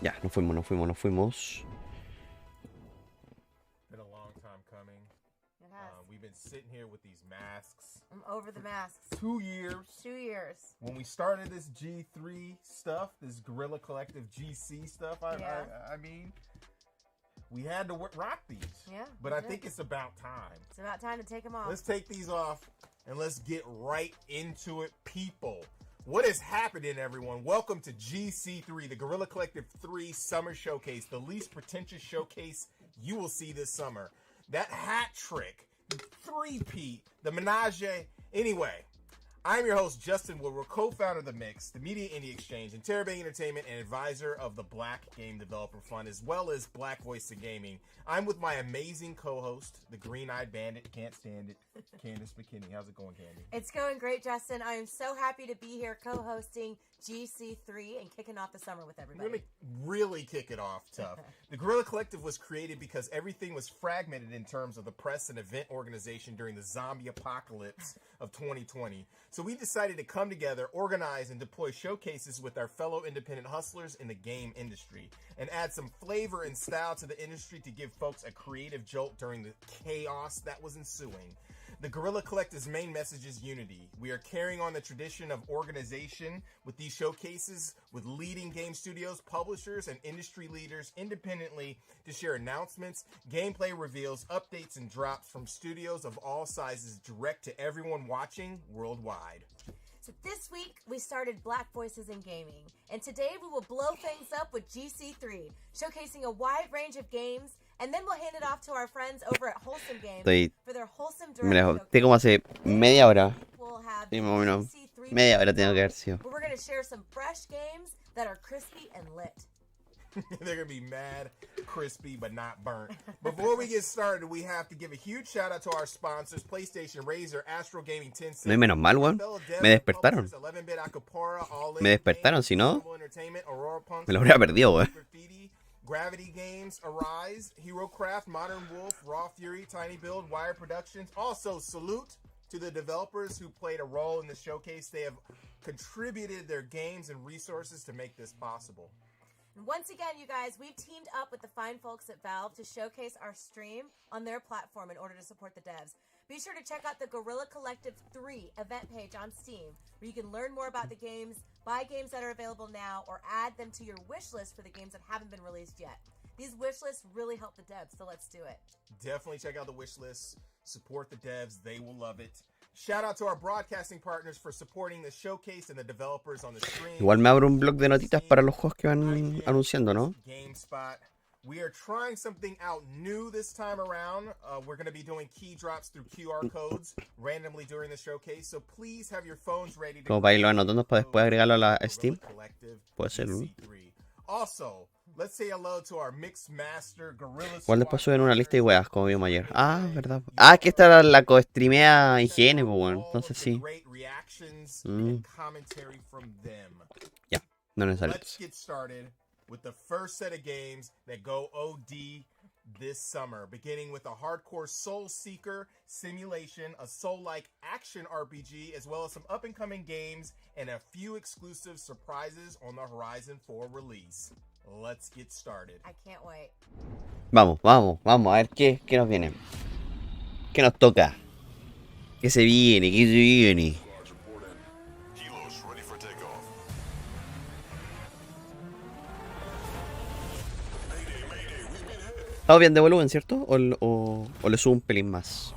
Ya, nos fuimos. Been a long time coming. It has. We've been sitting here with these masks. I'm over the masks. 2 years. 2 years. When we started this G3 stuff, this Guerrilla Collective GC stuff, I mean, we had to rock these. Yeah. But I think it's about time. It's about time to take them off. Let's take these off and let's get right into it, people. What is happening, everyone? Welcome to GC3, the Guerrilla Collective 3 Summer Showcase, the least pretentious showcase you will see this summer. That hat trick, three-peat, the menage. Anyway, I'm your host, Justin Woodward, co-founder of The Mix, the Media Indie Exchange, and Terabang Entertainment, and advisor of the Black Game Developer Fund, as well as Black Voice in Gaming. I'm with my amazing co-host, the Green-Eyed Bandit, can't stand it, Candace McKinney. How's it going, Candy? It's going great, Justin. I am so happy to be here co-hosting GC3 and kicking off the summer with everybody. Really kick it off tough. The Guerrilla Collective was created because everything was fragmented in terms of the press and event organization during the zombie apocalypse of 2020. So we decided to come together, organize, and deploy showcases with our fellow independent hustlers in the game industry and add some flavor and style to the industry to give folks a creative jolt during the chaos that was ensuing. The Guerrilla Collective's main message is unity. We are carrying on the tradition of organization with these showcases with leading game studios, publishers, and industry leaders independently to share announcements, gameplay reveals, updates, and drops from studios of all sizes direct to everyone watching worldwide. So this week, we started Black Voices in Gaming. And today, we will blow things up with GC3, showcasing a wide range of games. And then we'll hand it off to our friends over at Wholesome Games for their Wholesome Direct Me la Showcase. junté como hace media hora. We'll have Sí, más o menos. GC3 Media hora tengo que haber sido. But we're going to share some fresh games that are crispy and lit. They're going to be mad, crispy, but not burnt. Before we get started, we have to give a huge shout out to our sponsors, PlayStation, Razer, Astro Gaming, Tencent. No hay menos mal, weón. Me despertaron. Me despertaron, si no, me lo habría perdido, weón. Gravity Games, Arise, HeroCraft, Modern Wolf, Raw Fury, Tiny Build, Wire Productions. Also, salute to the developers who played a role in the showcase. They have contributed their games and resources to make this possible. And once again, you guys, we've teamed up with the fine folks at Valve to showcase our stream on their platform in order to support the devs. Be sure to check out the Guerrilla Collective 3 event page on Steam, where you can learn more about the games, buy games that are available now, or add them to your wish list for the games that haven't been released yet. These wish lists really help the devs, so let's do it. Definitely check out the wish lists. Support the devs. They will love it. Shout out to our broadcasting partners for supporting the showcase and the developers on the stream. Igual me abro un blog de notitas para los juegos que van anunciando, ¿no? GameSpot. We are trying something out new this time around. We're going to be doing key drops through QR codes randomly during the showcase. So please have your phones ready to Como para irlo anotando para después agregarlo a la Steam. Puede ser, ¿no? Also, let's say hello to our mixed master Guerrilla. Igual después suben una lista de weas, como vimos ayer. Ah, verdad. Ah, que esta era la co-streamea higiene, pues bueno. Entonces sí. Ya, no necesario. Let's get started with the first set of games that go OD this summer, beginning with a hardcore Soul Seeker simulation, a Soul-like action RPG, as well as some up-and-coming games and a few exclusive surprises on the horizon for release. Let's get started. I can't wait. Vamos, a ver qué nos viene. ¿Qué nos toca? ¿Qué se viene? ¿Estamos bien de volumen, cierto? ¿O le subo un pelín más?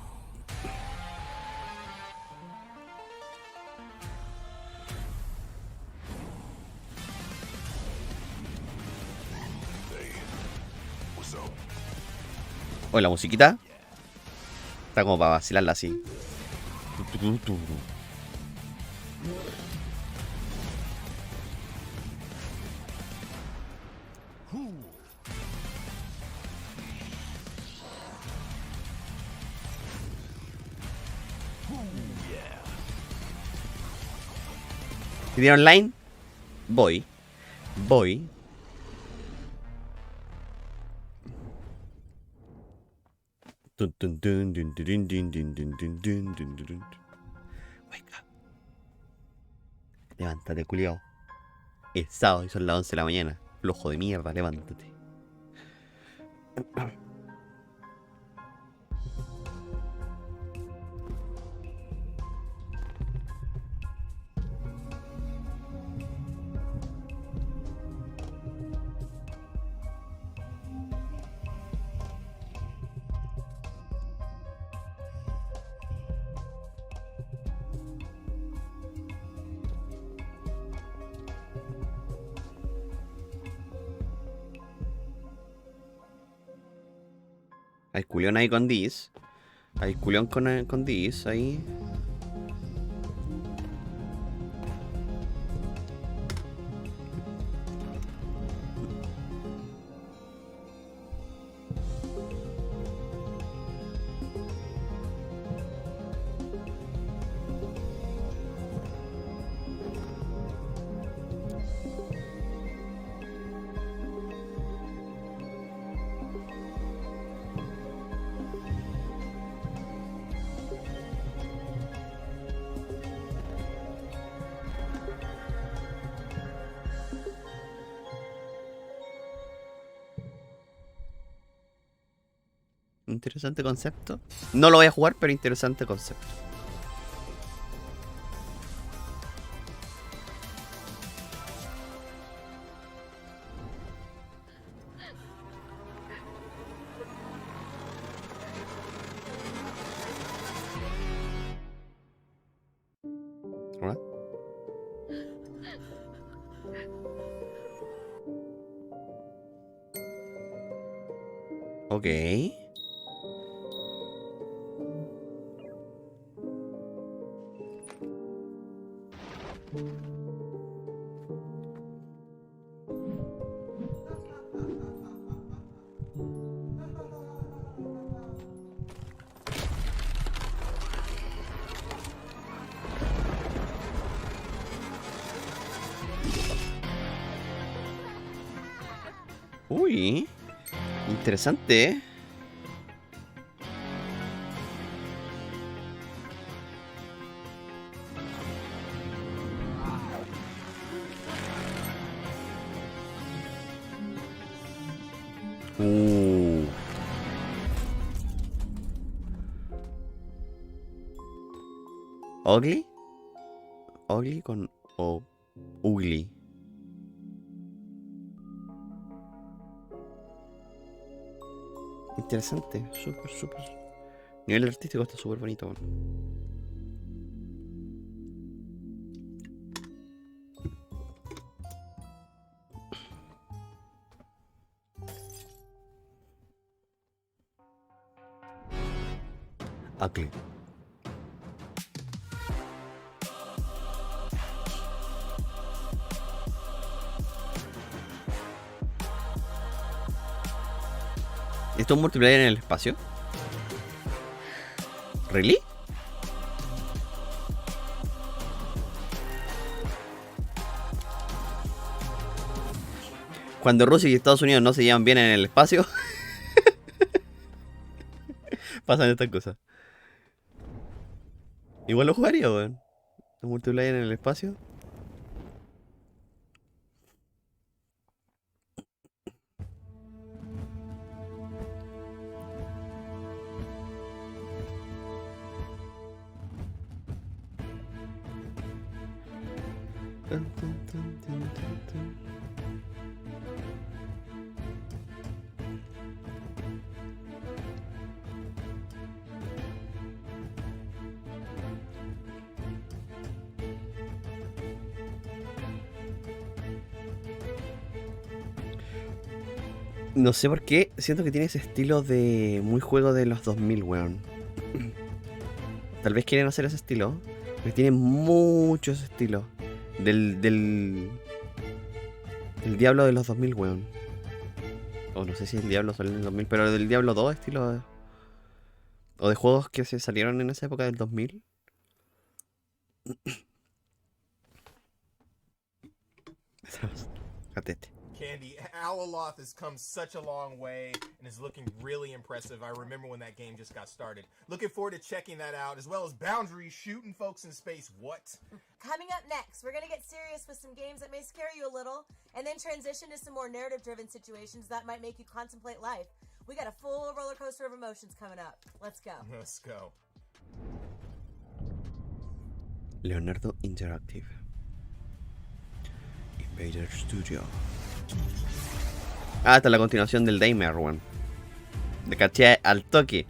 ¿O la musiquita? Está como para vacilarla así. ¿Tiene online? Voy. Wake up. Levántate, culiao. Es sábado y son las 11 de la mañana. Flojo de mierda, levántate. Hay culión ahí con Diz. Hay culión con Diz ahí. Interesante concepto. No lo voy a jugar, pero interesante concepto. ¿Verdad? Ok. Uy, interesante, ¿eh? Uh. ¿Ugly? ¿Ugly con o ugly? Interesante, súper, súper. Nivel artístico está súper bonito. Bueno. Ugly. ¿Esto es un multiplayer en el espacio? ¿Really? Cuando Rusia y Estados Unidos no se llevan bien en el espacio, pasan estas cosas. Igual lo jugaría, weón. Un multiplayer en el espacio. No sé por qué, siento que tiene ese estilo de muy juego de los 2000, weón. Tal vez quieren hacer ese estilo, pero tiene mucho ese estilo. Del Diablo de los 2000, weón. O no sé si el Diablo salió en el 2000, pero del Diablo 2, estilo o de juegos que se salieron en esa época del 2000. Gatete. Candy. Alaloth has come such a long way and is looking really impressive. I remember when that game just got started. Looking forward to checking that out, as well as Boundaries, shooting folks in space. What? Coming up next, we're going to get serious with some games that may scare you a little, and then transition to some more narrative-driven situations that might make you contemplate life. We got a full roller coaster of emotions coming up. Let's go. Let's go. Leonardo Interactive. Invader Studio. Ah, esta es la continuación del Damer, weón. Le caché al toque.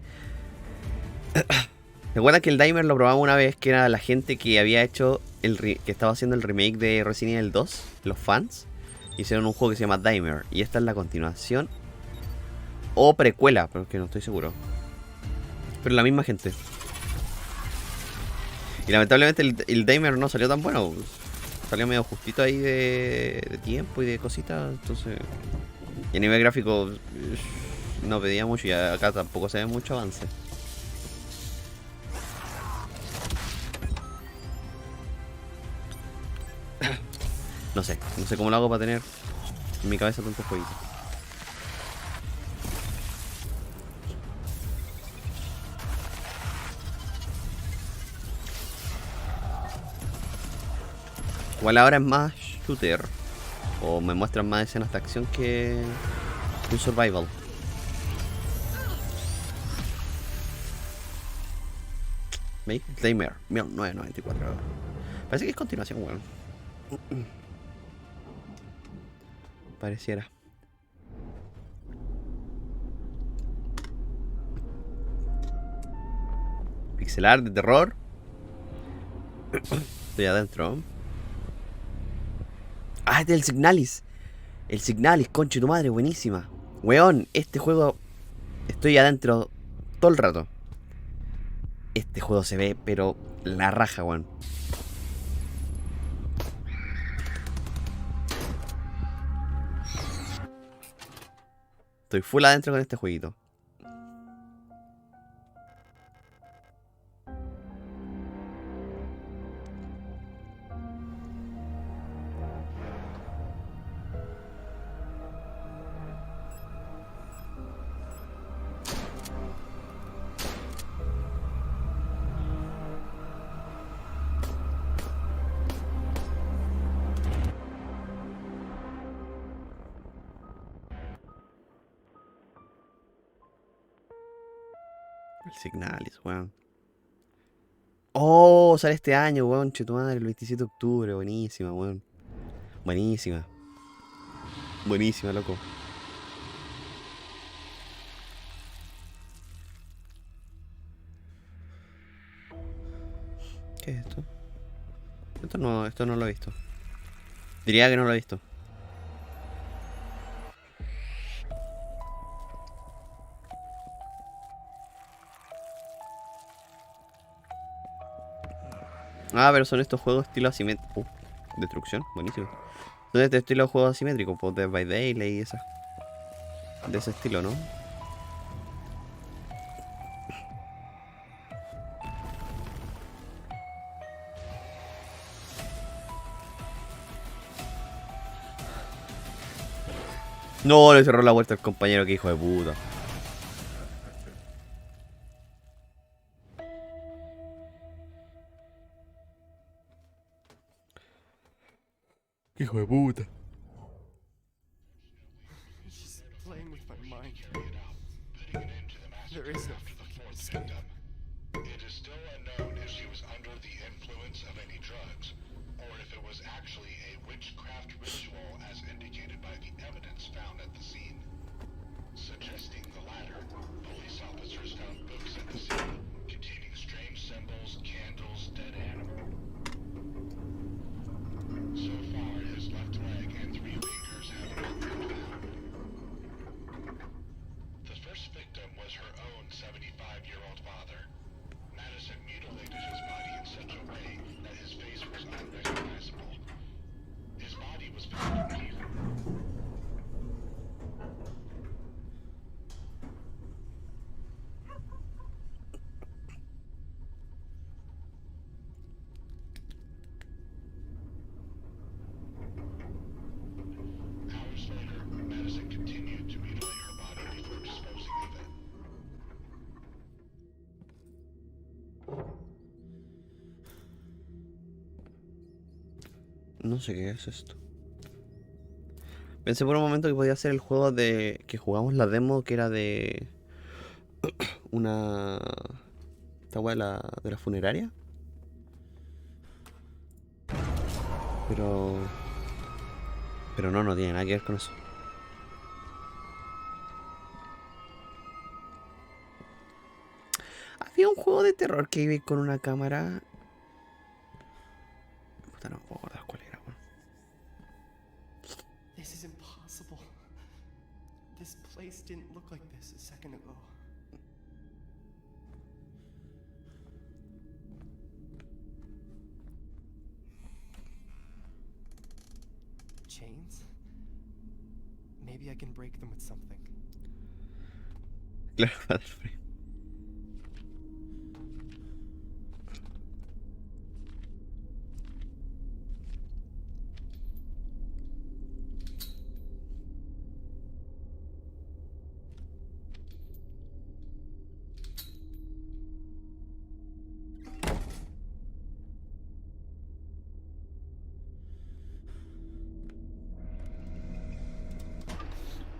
¿Recuerdan que el Damer lo probamos una vez? Que era la gente que había hecho que estaba haciendo el remake de Resident Evil 2. Los fans hicieron un juego que se llama Damer. Y esta es la continuación. O precuela, pero que no estoy seguro. Pero la misma gente. Y lamentablemente el Damer no salió tan bueno. Salió medio justito ahí de tiempo y de cositas. Entonces, y a nivel gráfico no pedía mucho. Y acá tampoco se ve mucho avance. No sé cómo lo hago para tener en mi cabeza tantos jueguitos. Igual ahora es más shooter. O me muestran más escenas de acción que un survival. ¿Veis? Damer 1994. Parece que es continuación, weón. Pareciera. Pixelar de terror. Estoy adentro. Ah, este es el Signalis. El Signalis, conche tu madre, buenísima. Weón, este juego. Estoy adentro todo el rato. Este juego se ve, pero la raja, weón. Estoy full adentro con este jueguito. El Signalis, weón. Oh, sale este año, weón. Che tu madre, el 27 de octubre. Buenísima, weón. Buenísima. Buenísima, loco. ¿Qué es esto? Esto no lo he visto. Diría que no lo he visto. Ah, pero son estos juegos estilo asimétrico. Destrucción, buenísimo. Son este estilo de juego asimétrico, pues Dead by Daylight y esas. De ese estilo, ¿no? No, le cerró la vuelta al compañero, que hijo de puta. Hijo de puta. She's playing with my mind. There is no fucking escape. It is still unknown if she was under the influence of any drugs, or if it was actually a witchcraft ritual as indicated by the evidence found at the scene. Suggesting the latter, police officers found books at the scene containing strange symbols, candles, dead animals. So far, his left leg and 3 fingers have not been found. The first victim was her own 75-year-old father. Madison mutilated his body in such a way that his face was unrecognizable. His body was found in No sé qué es esto. Pensé por un momento que podía ser el juego de... que jugamos la demo, que era de... una... esta weá de la funeraria. Pero... pero no tiene nada que ver con eso. Había un juego de terror que iba con una cámara... puta, no me puedo acordar cuál era, weón. This is impossible. This place didn't look like this a second ago. Chains? Maybe I can break them with something. Claro, Battlefield.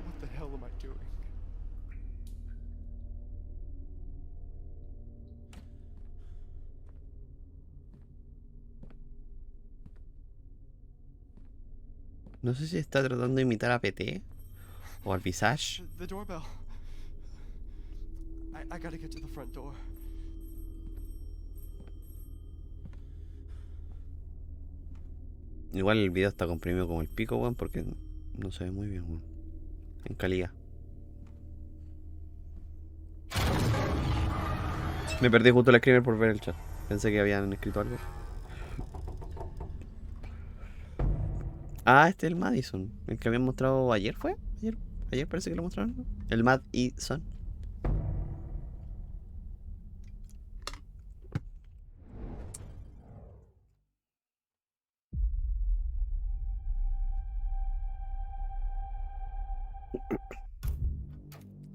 What the hell am I doing? No sé si está tratando de imitar a PT o al Visage. The doorbell. I gotta get to the front door. Igual el video está comprimido como el pico, weón, porque no se ve muy bien, weón. En calidad. Me perdí justo el screamer por ver el chat. Pensé que habían escrito algo. Ah, este es el Madison. El que habían mostrado ayer, ¿fue? Ayer parece que lo mostraron, ¿no? El Madison.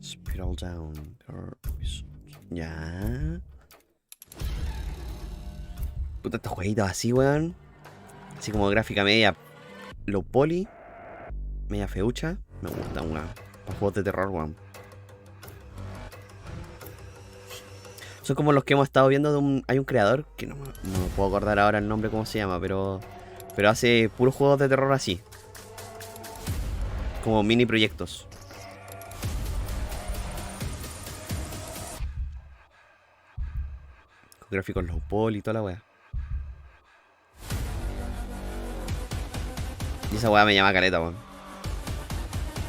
Spiral down. Ya. Puta, estos jueguitos así, weón. Así como gráfica media low poly, media feucha. Me gusta, weón. Para juegos de terror, weón. Son como los que hemos estado viendo de un... hay un creador que no me puedo acordar ahora el nombre, cómo se llama, pero hace puros juegos de terror así. Como mini proyectos. Con gráficos low poly y toda la weá. Y esa weá me llama caleta, weón.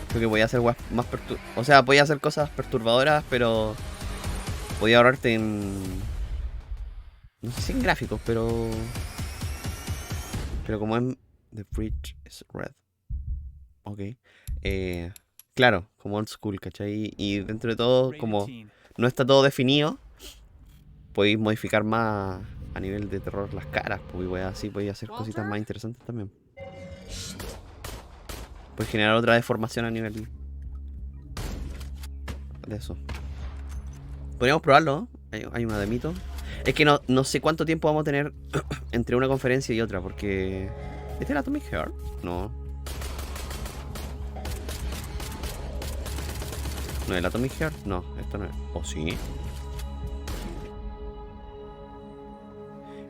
Creo que voy a hacer weas más o sea, voy a hacer cosas perturbadoras, pero voy a ahorrarte en... no sé si en gráficos, pero como en... The bridge is red. Ok. Claro, como old school, ¿cachai? Y dentro de todo, como no está todo definido, podéis modificar más a nivel de terror las caras, pues, y así podéis hacer cositas más interesantes también. Puedes generar otra deformación a nivel de eso. Podríamos probarlo, ¿no? Hay una de mito. Es que no sé cuánto tiempo vamos a tener entre una conferencia y otra, porque... ¿este es el Atomic Heart? No. ¿No es el Atomic Heart? No, esto no es. ¿O sí?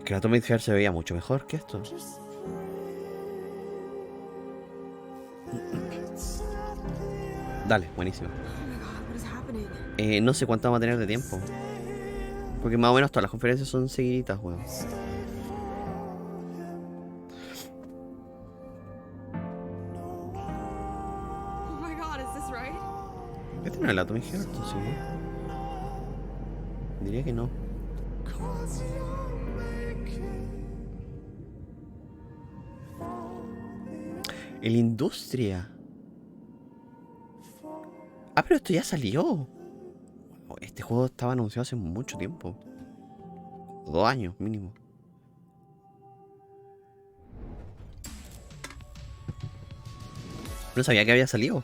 Que el Atomic Heart se veía mucho mejor que esto. Dale, buenísimo. No sé cuánto vamos a tener de tiempo. Porque más o menos todas las conferencias son seguiditas, weón. Este no es el Atomic Heart, ¿sí? Diría que no. El Industria. Ah, pero esto ya salió. Este juego estaba anunciado hace mucho tiempo. 2 años mínimo. No sabía que había salido.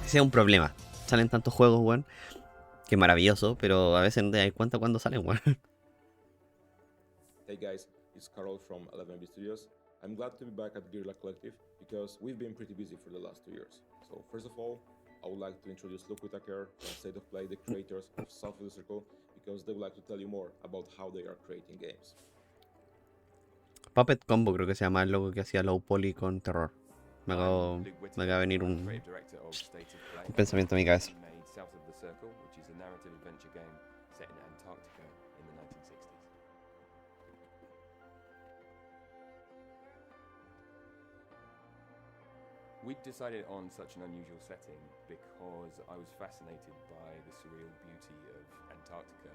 Ese es un problema. Salen tantos juegos, weón. Que maravilloso, pero a veces no te das cuenta cuando salen, weón. Hey guys, It's Carol from 11B Studios. I'm glad to be back at Guerrilla Collective because we've been pretty busy for the last 2 years. So first of all, I would like to introduce Luke Whitaker and State of Play, the creators of South of the Circle, because they would like to tell you more about how they are creating games. Puppet Combo creo que se llama el logo que hacía Low Poly con terror. Me acabo I'm Luke de Whitaker, venir un creative director of State of Play. pensamiento en mi cabeza. We made South of the Circle, which is a narrative adventure game set in Antarctica in the 1960s. We decided on such an unusual setting because I was fascinated by the surreal beauty of Antarctica.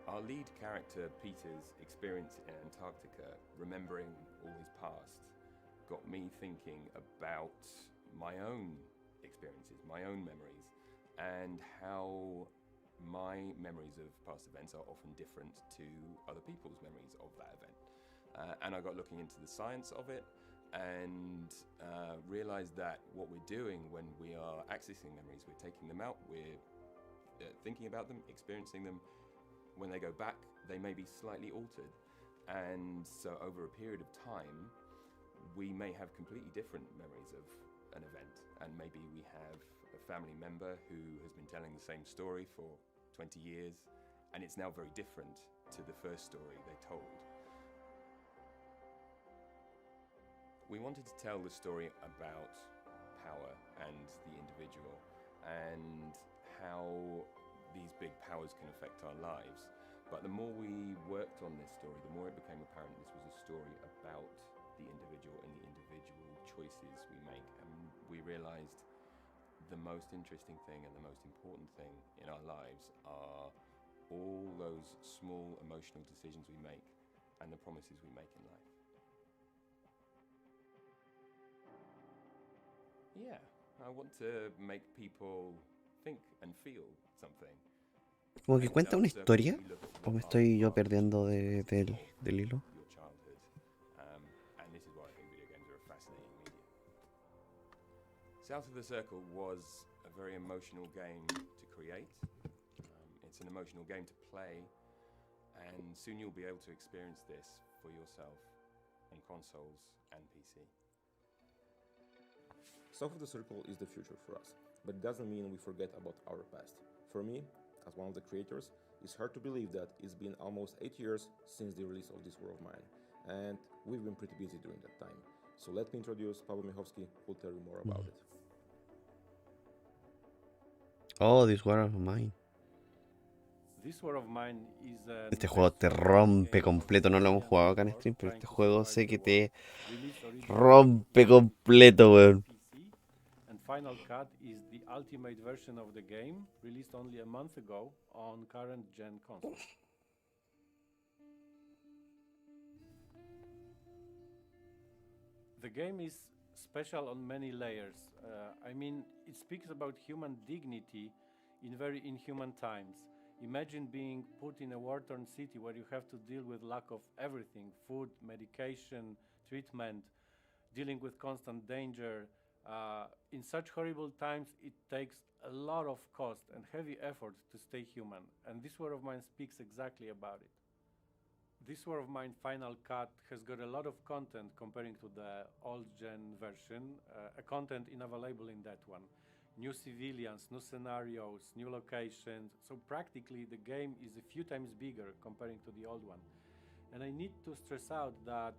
Our lead character, Peter's experience in Antarctica, remembering all his past, got me thinking about my own experiences, my own memories, and how my memories of past events are often different to other people's memories of that event. And I got looking into the science of it and realized that what we're doing when we are accessing memories, we're taking them out, we're thinking about them, experiencing them. When they go back, they may be slightly altered. And so over a period of time, we may have completely different memories of an event. And maybe we have a family member who has been telling the same story for 20 years, and it's now very different to the first story they told. We wanted to tell the story about power and the individual and how these big powers can affect our lives. But the more we worked on this story, the more it became apparent this was a story about the individual and the individual choices we make. And we realized the most interesting thing and the most important thing in our lives are all those small emotional decisions we make and the promises we make in life. Yeah, I want to make people think and feel something. Como que cuenta una historia, o me estoy yo perdiendo del hilo. Your childhood, and this is why I think video games are a fascinating medium. South of the Circle was a very emotional game to create. It's an emotional game to play, and soon you'll be able to experience this for yourself on consoles and PC. South of the Circle is the future for us, but it doesn't mean we forget about our past. For me, as one of the creators, it's hard to believe that it's been almost 8 years since the release of this War of Mine, and we've been pretty busy during that time. So let me introduce Paweł Michowski, who'll tell you more about it. Oh, This War of Mine. This War of Mine is Este juego te rompe completo. No lo hemos jugado acá en stream, pero este juego sé que te rompe completo, weón. And Final Cut is the ultimate version of the game, released only a month ago on current gen consoles. The game is special on many layers. I mean, it speaks about human dignity in very inhuman times. Imagine being put in a war-torn city where you have to deal with lack of everything: food, medication, treatment, dealing with constant danger. In such horrible times, it takes a lot of cost and heavy effort to stay human, and this War of Mine speaks exactly about it. This War of Mine Final Cut has got a lot of content comparing to the old-gen version, a content unavailable in that one. New civilians, new scenarios, new locations, so practically the game is a few times bigger comparing to the old one. And I need to stress out that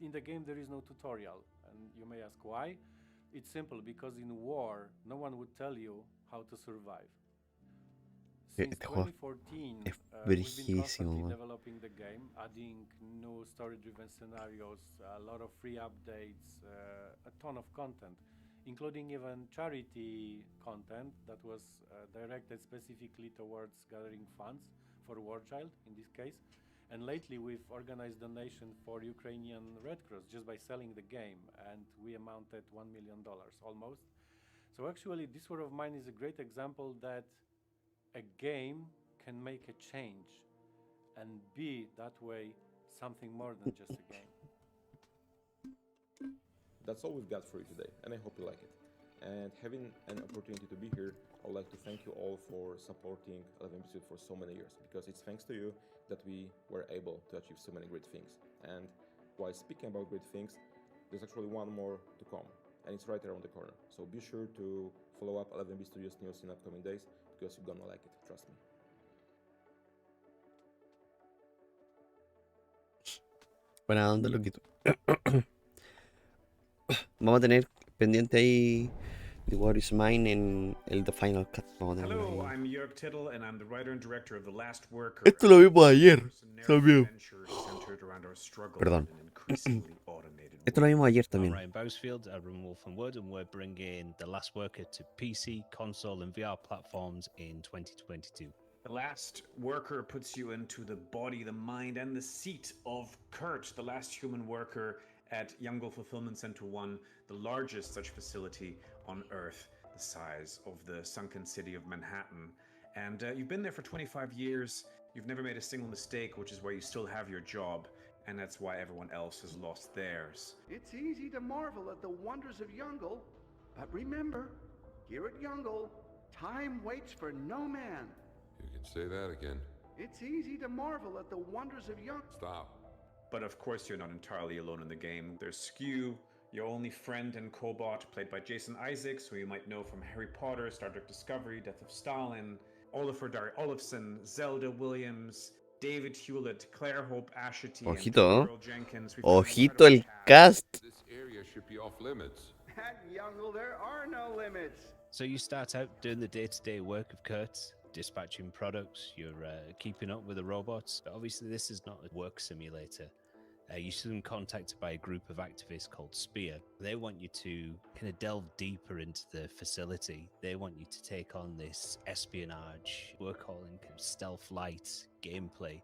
in the game there is no tutorial, and you may ask why. It's simple, because in war no one would tell you how to survive. Since 2014, we've been constantly developing the game, adding new story-driven scenarios, a lot of free updates, a ton of content, including even charity content that was directed specifically towards gathering funds for War Child in this case. And lately we've organized donation for Ukrainian Red Cross just by selling the game, and we amounted $1 million almost. So actually this War of Mine is a great example that a game can make a change and be that way something more than just a game. That's all we've got for you today, and I hope you like it. And having an opportunity to be here, I would like to thank you all for supporting 11bit for so many years, because it's thanks to you that we were able to achieve so many great things. And while speaking about great things, there's actually one more to come, and it's right around the corner. So be sure to follow up 11bit Studios news in upcoming days, because you're gonna like it, trust me. Buena onda, loquito. Vamos a tener pendiente ahí The War is Mine en el The Final Cut. Vamos a tenerlo Hello, ahí. I'm Jörg Tittle, and I'm the writer and director of The Last Worker. Esto lo vimos ayer también. Perdón. Esto lo vimos ayer I'm también. Ryan Bousfield, I run Wolf and Wood, and we're bringing The Last Worker to PC, console, and VR platforms in 2022. The Last Worker puts you into the body, the mind, and the seat of Kurt, the last human worker at Youngle Fulfillment Center 1, the largest such facility on Earth, the size of the sunken city of Manhattan. And you've been there for 25 years. You've never made a single mistake, which is why you still have your job. And that's why everyone else has lost theirs. It's easy to marvel at the wonders of Youngle, but remember, here at Youngle, time waits for no man. You can say that again. It's easy to marvel at the wonders of Youngle. Stop. But of course, you're not entirely alone in the game. There's Skew, your only friend and cobot, played by Jason Isaacs, who you might know from Harry Potter, Star Trek Discovery, Death of Stalin, Oliver Dar Olafson, Zelda Williams, David Hewlett, Claire Hope Ashity, Ojito, and Earl Jenkins. ojito el cast. This area should be off limits. At Youngle, there are no limits. So you start out doing the day-to-day work of Kurt, dispatching products, you're keeping up with the robots. But obviously this is not a work simulator. You're soon contacted by a group of activists called Spear. They want you to kind of delve deeper into the facility. They want you to take on this espionage, we're calling kind of stealth light gameplay,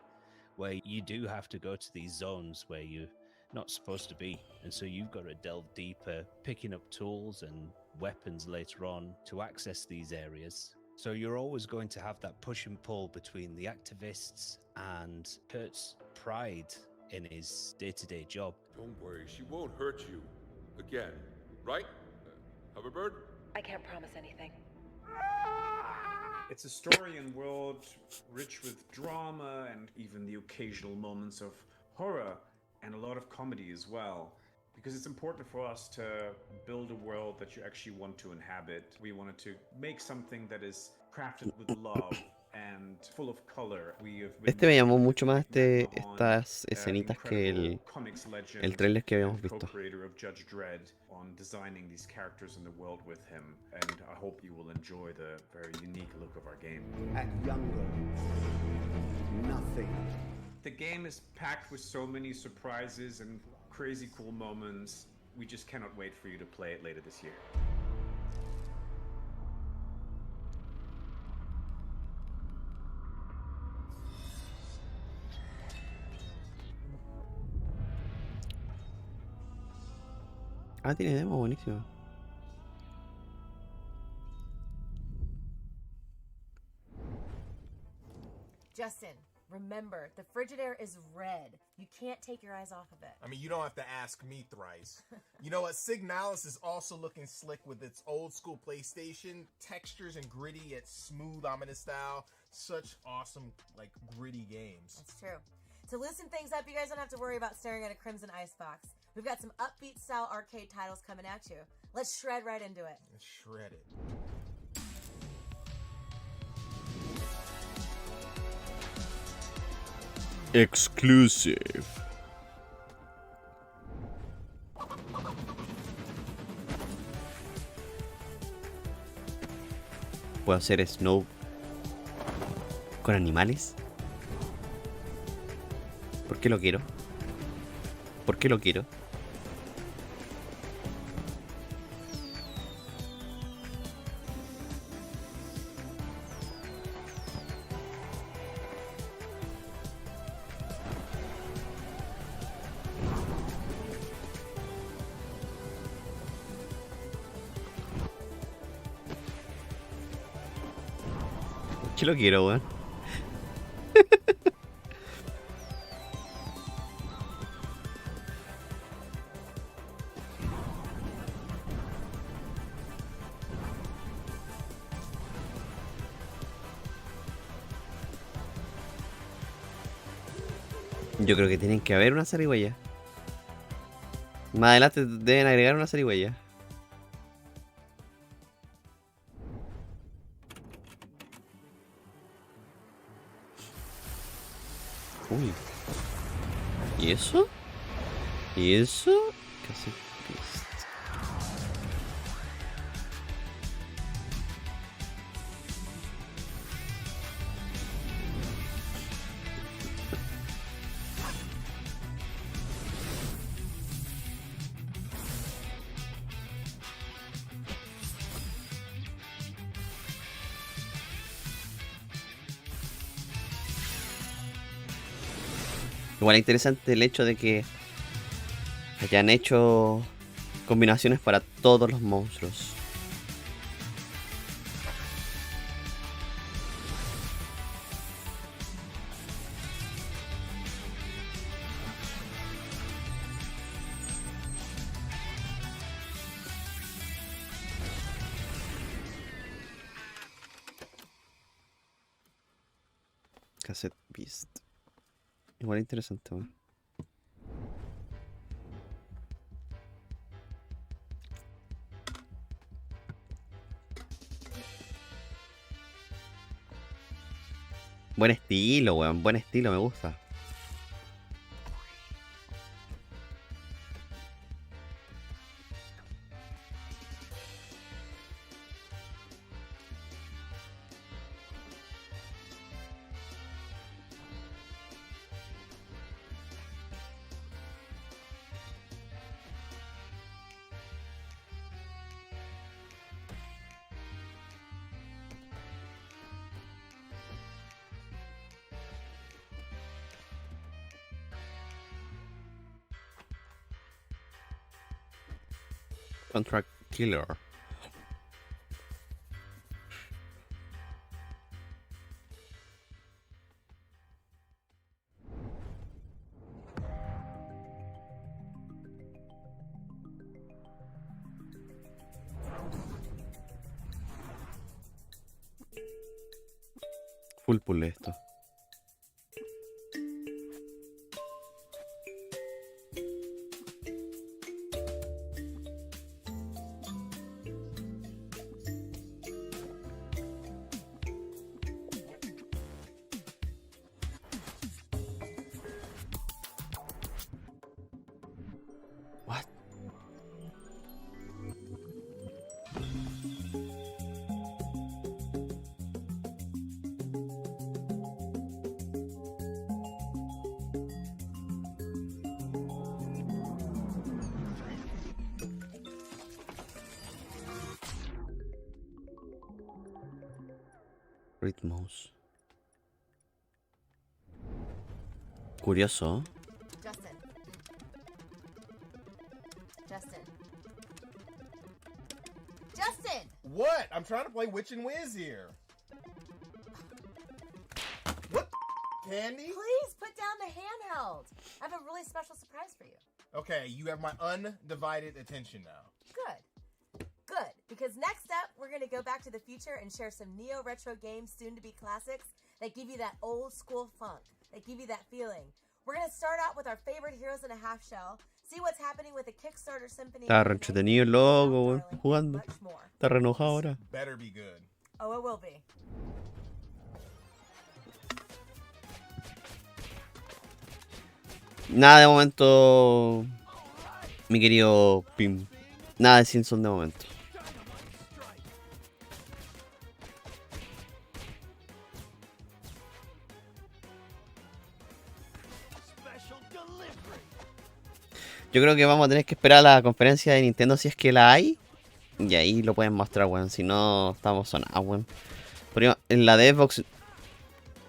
where you do have to go to these zones where you're not supposed to be. And so you've got to delve deeper, picking up tools and weapons later on to access these areas. So you're always going to have that push and pull between the activists and Kurt's pride in his day-to-day job. Don't worry, she won't hurt you. Again, right? Hoverbird? I can't promise anything. It's a story and world rich with drama and even the occasional moments of horror and a lot of comedy as well. Because it's important for us to build a world that you actually want to inhabit. We wanted to make something that is crafted with love and full of color. Este me llamó mucho más estas escenitas que el trailer que habíamos visto. Co-creator of Judge Dredd on designing these characters in the world with him, and I hope you will enjoy the very unique look of our game. At Youngle, nothing. The game is packed with so many surprises and crazy cool moments. We just cannot wait for you to play it later this year. Ah, tiene demo, buenísimo. Justin, remember, the Frigidaire is red. You can't take your eyes off of it. I mean, you don't have to ask me thrice. You know what? Signalis is also looking slick with its old school PlayStation textures and gritty yet smooth, ominous style. Such awesome, like, gritty games. That's true. To loosen things up, you guys don't have to worry about staring at a crimson icebox. We've got some upbeat style arcade titles coming at you. Let's shred right into it. Let's shred it. Exclusive. ¿Puedo hacer Snow con animales? ¿Por qué lo quiero? ¿Por qué lo quiero? ¿Por qué lo quiero, weón? Yo creo que tienen que haber una zarigüeya. Más adelante deben agregar una zarigüeya. Uy. ¿Y eso? ¿Y eso? Casi. Igual es interesante el hecho de que hayan hecho combinaciones para todos los monstruos. Cassette Beast. Igual interesante, ¿no? Buen estilo, weón. Buen estilo, me gusta. Contract Killer. Full pull esto. What? Ritmos. Curioso. Justin. Justin. Justin! What? I'm trying to play Witch and Whiz here. What the Candy? Please put down the handheld. I have a really special surprise for you. Okay, you have my undivided attention now. Good. Good. Because next up, we're going to go back to the future and share some neo-retro games, soon-to-be classics, that give you that old-school funk, that give you that feeling. We're going to start out with our favorite Heroes in a Half Shell, see what's happening with the Kickstarter Symphony. Está re entretenido el loco, weón, jugando. Está re enojado ahora. Better be good. Oh, it will be. Nada de momento, mi querido Pim. Nada de Simpson de momento. Yo creo que vamos a tener que esperar a la conferencia de Nintendo si es que la hay. Y ahí lo pueden mostrar, weón. Si no, estamos sonados, weón. Pero en la de Xbox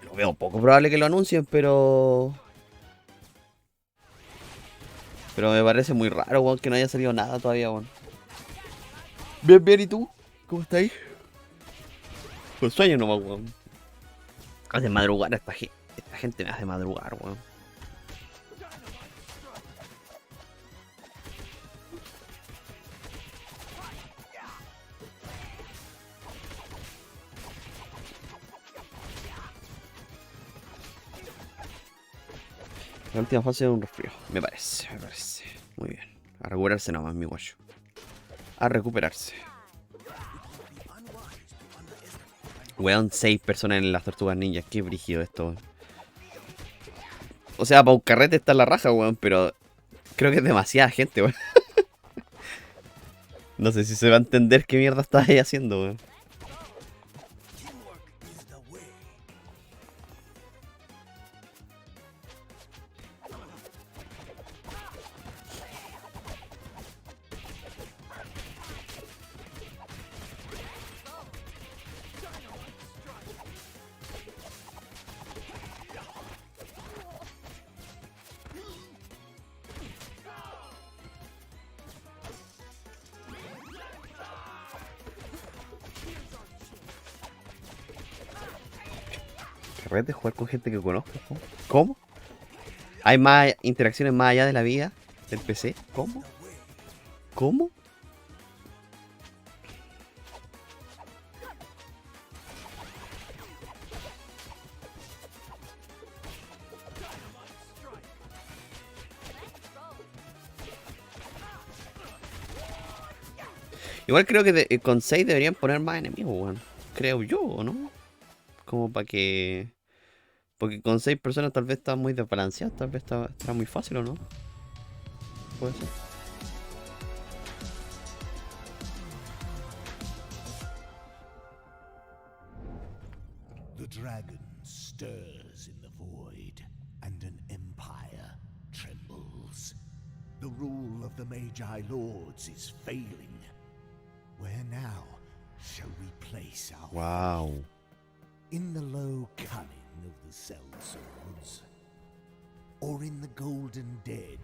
lo veo poco probable que lo anuncien, pero me parece muy raro, weón, que no haya salido nada todavía, weón. Bien, bien, ¿y tú? ¿Cómo estáis? Con sueño nomás, weón. Hace madrugar esta gente me hace madrugar, weón. La última fase es un resfrío. Me parece, me parece. Muy bien. A recuperarse nomás, mi guayo. A recuperarse. Weón, 6 personas en las tortugas ninjas. Qué brígido esto, weón. O sea, para un carrete está la raja, weón, pero creo que es demasiada gente, weón. No sé si se va a entender qué mierda estás ahí haciendo, weón. Carrete, jugar con gente que conozco. ¿Cómo? ¿Hay más interacciones más allá de la vida del PC? ¿Cómo? ¿Cómo? Igual creo que con 6 deberían poner más enemigos, weón. Creo yo, ¿no? Como para que... Porque con 6 personas tal vez está muy desbalanceado, tal vez estará muy fácil, ¿o no? Puede ser. The dragon stirs in the void, and an empire trembles. The rule of the Magi Lords is failing. Where now shall we place our Wow. faith? In the low cunning of the sellswords, or in the golden dead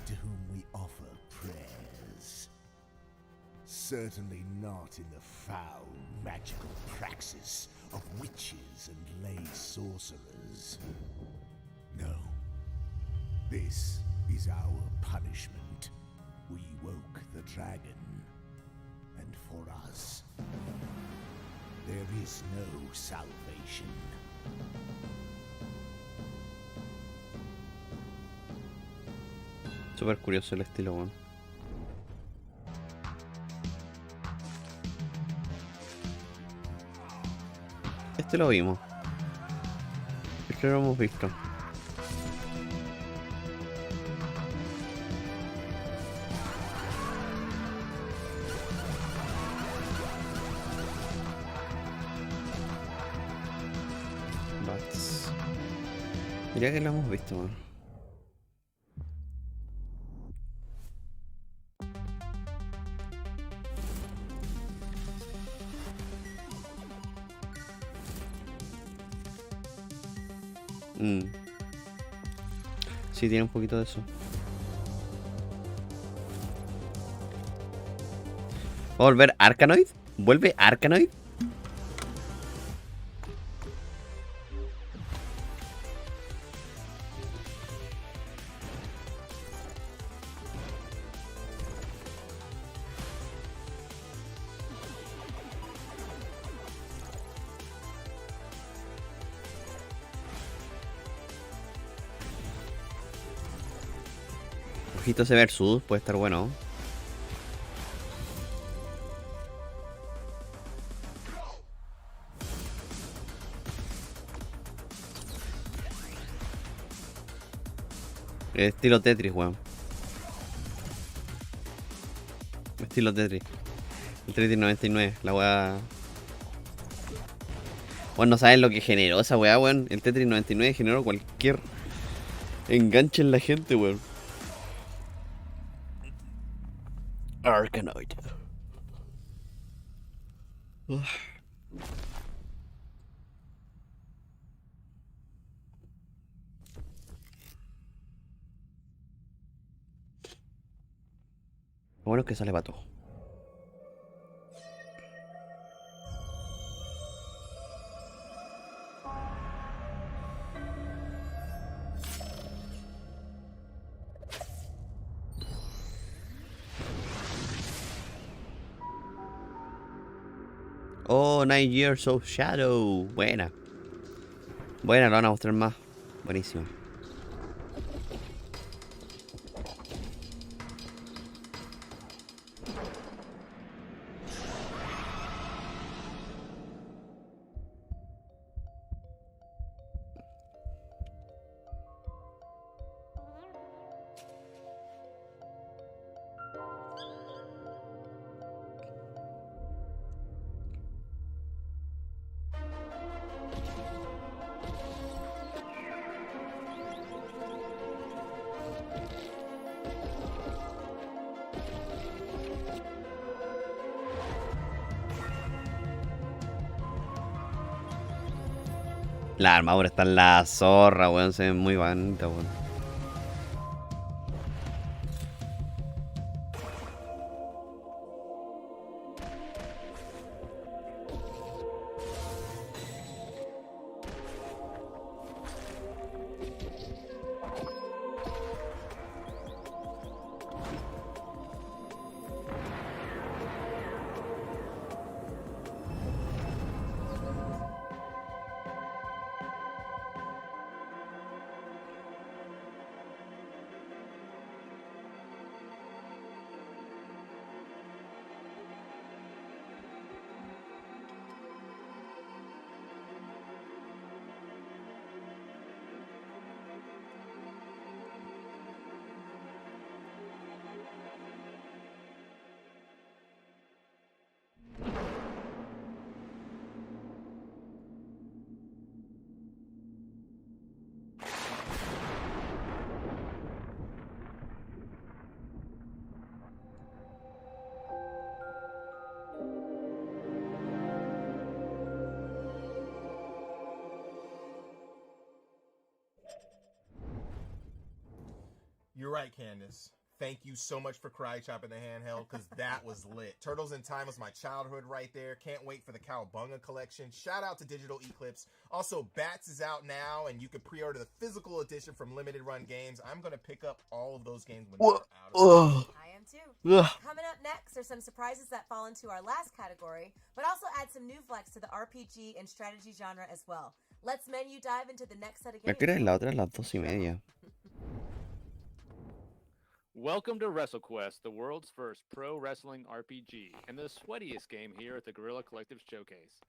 to whom we offer prayers? Certainly not in the foul magical praxis of witches and lay sorcerers. No. This is our punishment. We woke the dragon. And for us, there is no salvation. Súper curioso el estilo, weón. Este lo vimos. Este lo hemos visto. Diría que lo hemos visto, weón. Sí, tiene un poquito de eso. ¿Va a volver Arkanoid? ¿Vuelve Arkanoid? Ojito ese versus, puede estar bueno. Estilo Tetris, weón. Estilo Tetris. El Tetris 99, la weá. Bueno, no saben lo que generó esa weá, weón. El Tetris 99 generó cualquier enganche en la gente, weón. Arkanoid. Lo bueno es que sale pato. Oh, 9 Years of Shadow. Buena. Buena, lo van a mostrar más. Buenísimo. La armadura está en la zorra, weón. Se ve muy bonita, weón. You're right, Candace. Thank you so much for Karate Chop in the handheld, because that was lit. Turtles in Time was my childhood right there. Can't wait for the Cowabunga collection. Shout out to Digital Eclipse. Also, Bats is out now, and you can pre-order the physical edition from Limited Run Games. I'm going to pick up all of those games when they're out of stock. I am too. Coming up next are some surprises that fall into our last category, but also add some new flex to the RPG and strategy genre as well. Let's menu dive into the next set of ¿A games. qué hora es la otra? A las 2:30. Welcome to WrestleQuest, the world's first pro wrestling RPG, and the sweatiest game here at the Guerrilla Collective Showcase.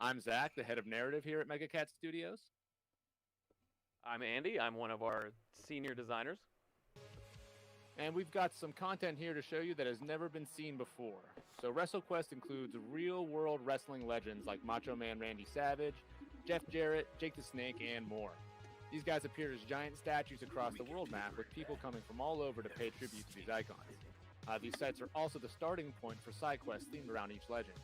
I'm Zach, the head of narrative here at MegaCat Studios. I'm Andy. I'm one of our senior designers. And we've got some content here to show you that has never been seen before. So WrestleQuest includes real-world wrestling legends like Macho Man Randy Savage, Jeff Jarrett, Jake the Snake, and more. These guys appear as giant statues across the world map with people coming from all over to pay tribute to these icons. These sites are also the starting point for side quests themed around each legend.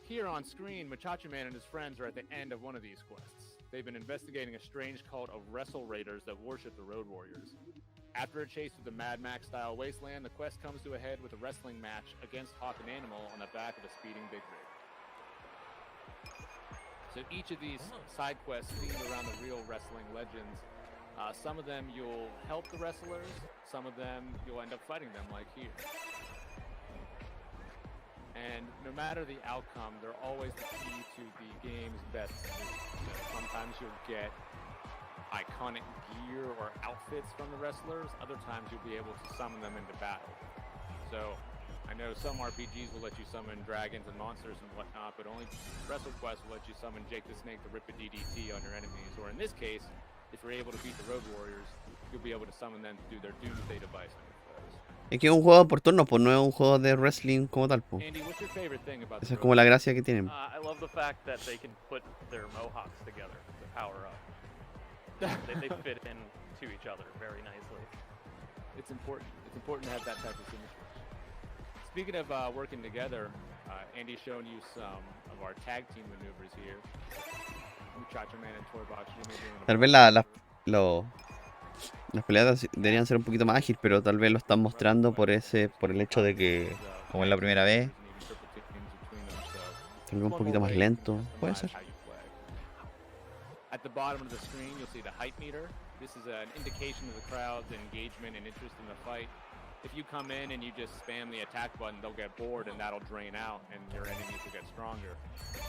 Here on screen, Machacha Man and his friends are at the end of one of these quests. They've been investigating a strange cult of Wrestle Raiders that worship the Road Warriors. After a chase through the Mad Max-style wasteland, the quest comes to a head with a wrestling match against Hawk and Animal on the back of a speeding big rig. So each of these side quests themed around the real wrestling legends. Some of them you'll help the wrestlers, some of them you'll end up fighting them like here. And no matter the outcome, they're always the key to the game's best. Sometimes you'll get iconic gear or outfits from the wrestlers, other times you'll be able to summon them into battle. So I know some RPGs will let you summon dragons and monsters and whatnot, but only WrestleQuest will let you summon Jake the Snake to rip a DDT on your enemies. Or in this case, if you're able to beat the Road Warriors, you'll be able to summon them to do their Doomsday device on your foes. Es que es un juego por turnos, pues no es un juego de wrestling como tal, pues. Andy, what's your favorite thing about Esa es como la gracia que tienen. I love the fact that they can put their mohawks together to power up. they fit into each other very nicely. It's important. It's important to have that type of symmetry. Speaking of working together, Andy's shown you some of our tag team maneuvers here. Muchacho Man and Toy Box Jr. doing Tal vez las peleas deberían ser un poquito más ágiles, pero tal vez lo están mostrando por el hecho de que, como es la primera vez, tal vez un poquito más lento. Puede ser. At the bottom of the screen, you'll see the hype meter. This is an indication of the crowd's engagement and interest in the fight. If you come in and you just spam the attack button, they'll get bored and that'll drain out and your enemies will get stronger.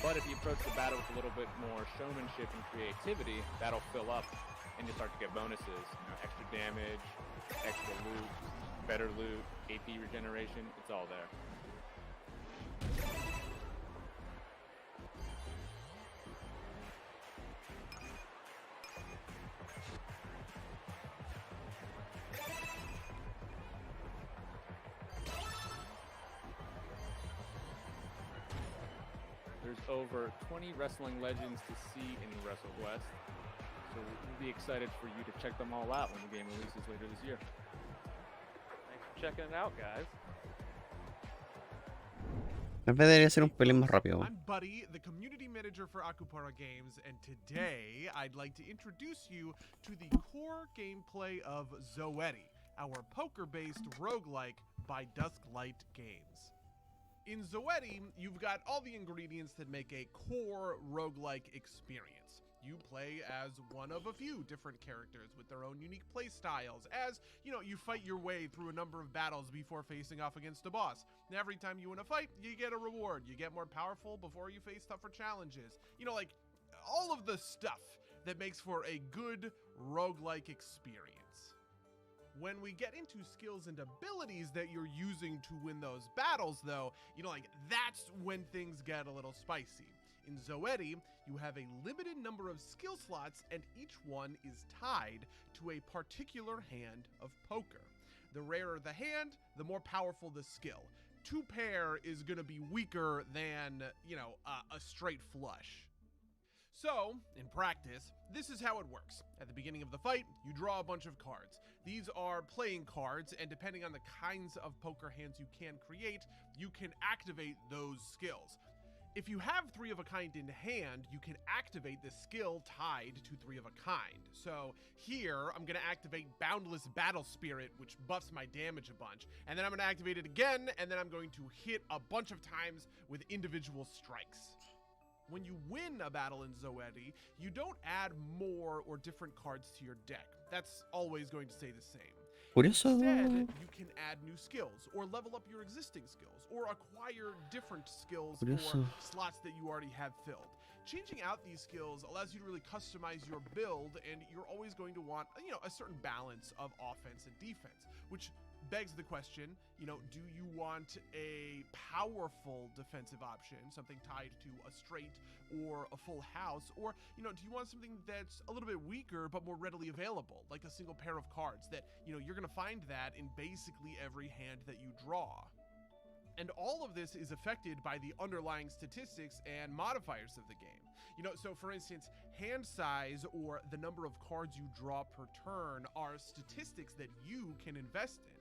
But if you approach the battle with a little bit more showmanship and creativity, that'll fill up and you start to get bonuses. Extra damage, extra loot, better loot, AP regeneration, it's all there. There's over 20 wrestling legends to see in WrestleQuest, so we'll be excited for you to check them all out when the game releases later this year. Thanks for checking it out, guys. En vez debería ser un pelín más rápido. I'm Buddy, the community manager for Akupara Games, and today I'd like to introduce you to the core gameplay of Zoetti, our poker-based roguelike by Dusklight Games. In Zoetti, you've got all the ingredients that make a core roguelike experience. You play as one of a few different characters with their own unique play styles as, you fight your way through a number of battles before facing off against a boss. And every time you win a fight, you get a reward. You get more powerful before you face tougher challenges. Like all of the stuff that makes for a good roguelike experience. When we get into skills and abilities that you're using to win those battles, though, that's when things get a little spicy. In Zoetti, you have a limited number of skill slots, and each one is tied to a particular hand of poker. The rarer the hand, the more powerful the skill. 2 pair is going to be weaker than, a straight flush. So, in practice, this is how it works. At the beginning of the fight, you draw a bunch of cards. These are playing cards, and depending on the kinds of poker hands you can create, you can activate those skills. If you have 3 of a kind in hand, you can activate the skill tied to 3 of a kind. So here, I'm going to activate Boundless Battle Spirit, which buffs my damage a bunch. And then I'm going to activate it again, and then I'm going to hit a bunch of times with individual strikes. When you win a battle in Zoetti, you don't add more or different cards to your deck. That's always going to stay the same. Instead, you can add new skills, or level up your existing skills, or acquire different skills for slots that you already have filled. Changing out these skills allows you to really customize your build, and you're always going to want, a certain balance of offense and defense, which begs the question, do you want a powerful defensive option, something tied to a straight or a full house, or, do you want something that's a little bit weaker but more readily available, like a single pair of cards that, you're going to find that in basically every hand that you draw. And all of this is affected by the underlying statistics and modifiers of the game. So for instance, hand size or the number of cards you draw per turn are statistics that you can invest in.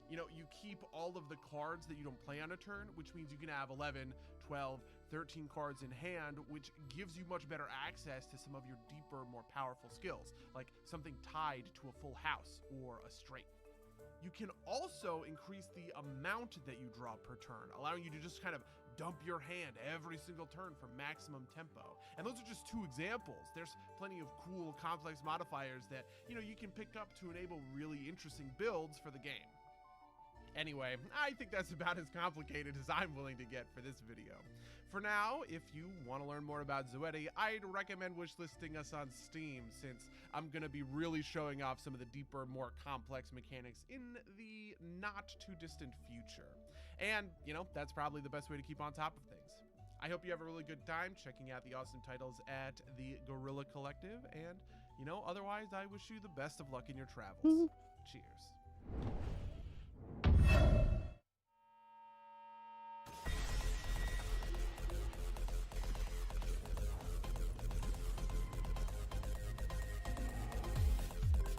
You keep all of the cards that you don't play on a turn, which means you can have 11, 12, 13 cards in hand, which gives you much better access to some of your deeper, more powerful skills, like something tied to a full house or a straight. You can also increase the amount that you draw per turn, allowing you to just kind of dump your hand every single turn for maximum tempo. And those are just 2 examples. There's plenty of cool, complex modifiers that, you can pick up to enable really interesting builds for the game. Anyway, I think that's about as complicated as I'm willing to get for this video. For now, if you want to learn more about Zoetti, I'd recommend wishlisting us on Steam, since I'm going to be really showing off some of the deeper, more complex mechanics in the not-too-distant future. And, that's probably the best way to keep on top of things. I hope you have a really good time checking out the awesome titles at the Guerrilla Collective, and, otherwise, I wish you the best of luck in your travels. Cheers.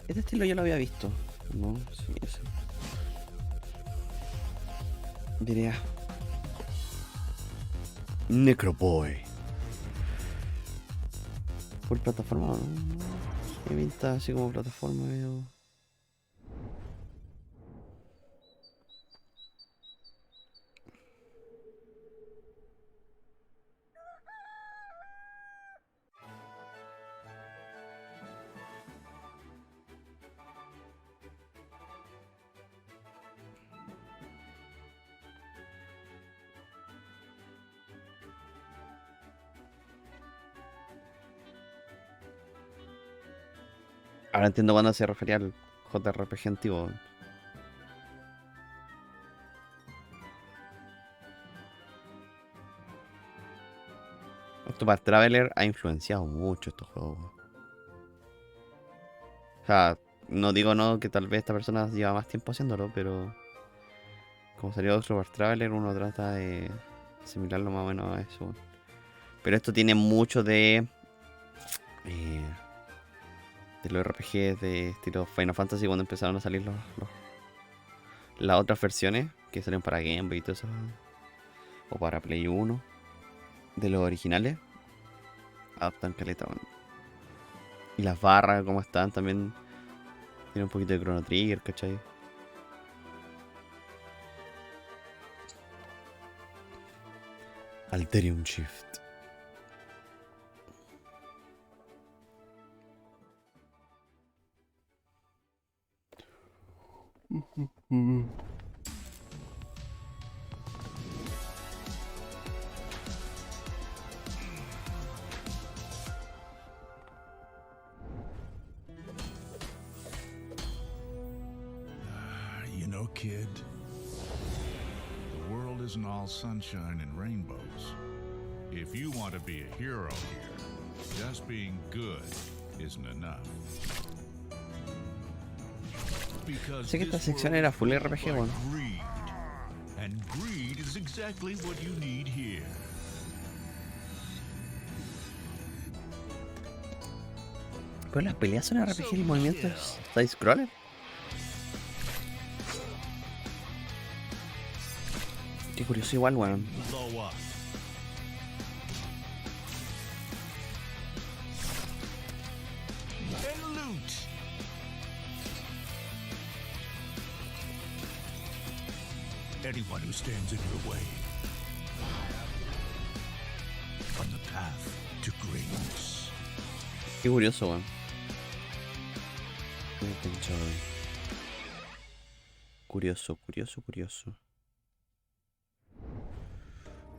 Este estilo yo lo había visto. No, sí, sí. Diría Necroboy. Por plataforma, ¿no? Me pinta así como plataforma medio. Ahora entiendo cuándo se refería al JRPG antiguo. Octopath Traveler ha influenciado mucho estos juegos. O sea, no digo no que tal vez esta persona lleva más tiempo haciéndolo, pero como salió Octopath Traveler, uno trata de asimilarlo más o menos a eso. Pero esto tiene mucho de los RPGs de estilo Final Fantasy cuando empezaron a salir las otras versiones que salieron para Game Boy y todo eso. o para Play 1 de los originales, adaptan caleta, weón. Y las barras, como están, también tiene un poquito de Chrono Trigger, ¿cachai? Alterium Shift. You know, kid, the world isn't all sunshine and rainbows. If you want to be a hero here, just being good isn't enough. Sé que esta sección era full RPG, weón. Greed. And greed is exactly what you need here. Pero las peleas son RPG y el movimiento es side-scroller. Qué curioso igual, weón. Blow up. And loot. Anyone who stands in your way on the path to greatness. Qué curioso, weón. Curioso, curioso, curioso.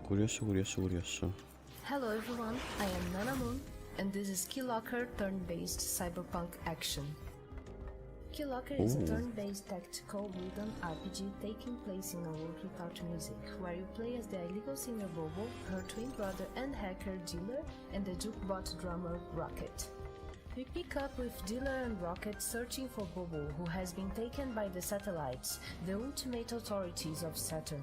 Curioso, curioso, curioso. Hello everyone, I am Nana Moon, and this is Keylocker turn-based cyberpunk action. Keylocker is a turn-based tactical wooden RPG taking place in a world without music, where you play as the illegal singer Bobo, her twin brother and hacker Dealer, and the jukebot drummer Rocket. We pick up with Dealer and Rocket searching for Bobo, who has been taken by the satellites, the ultimate authorities of Saturn.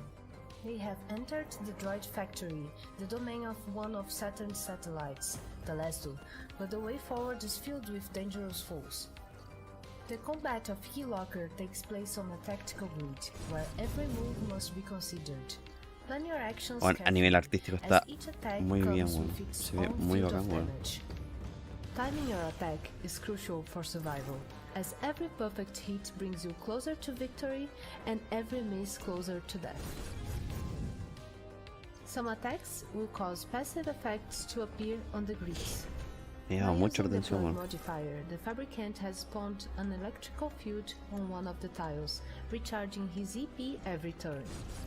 They have entered the droid factory, the domain of one of Saturn's satellites, the Lesto, but the way forward is filled with dangerous foes. The combat of Keylocker takes place on a tactical grid, where every move must be considered. Plan your actions Bueno, a nivel artístico está as each attack muy bien, comes weón. with its Se ve own muy field bacán, of weón. damage. Timing your attack is crucial for survival, as every perfect hit brings you closer to victory and every miss closer to death. Some attacks will cause passive effects to appear on the grids. Me llama By mucho la using the atención, plug weón. modifier, the fabricant has spawned an electrical field on one of the tiles, recharging his EP every turn.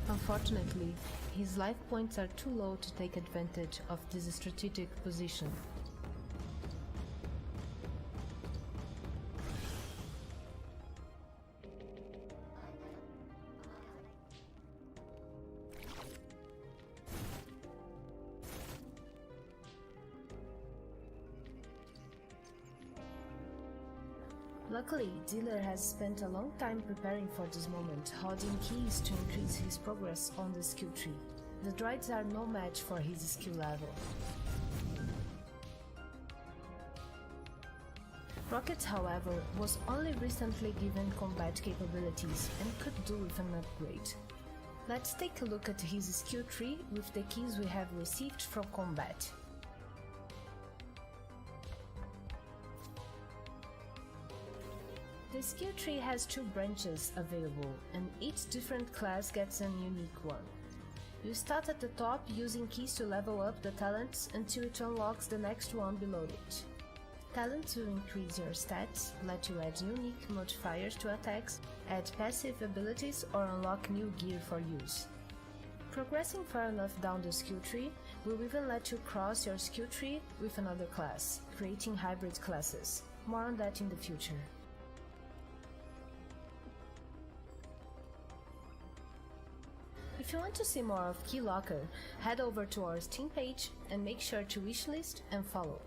Unfortunately, his life points are too low to take advantage of this strategic position. Luckily, Dealer has spent a long time preparing for this moment, holding keys to increase his progress on the skill tree. The droids are no match for his skill level. Rocket, however, was only recently given combat capabilities and could do with an upgrade. Let's take a look at his skill tree with the keys we have received from combat. The skill tree has 2 branches available, and each different class gets an unique one. You start at the top using keys to level up the talents until it unlocks the next one below it. Talents will increase your stats, let you add unique modifiers to attacks, add passive abilities, or unlock new gear for use. Progressing far enough down the skill tree will even let you cross your skill tree with another class, creating hybrid classes. More on that in the future. If you want to see more of Keylocker, head over to our Steam page and make sure to wishlist and follow.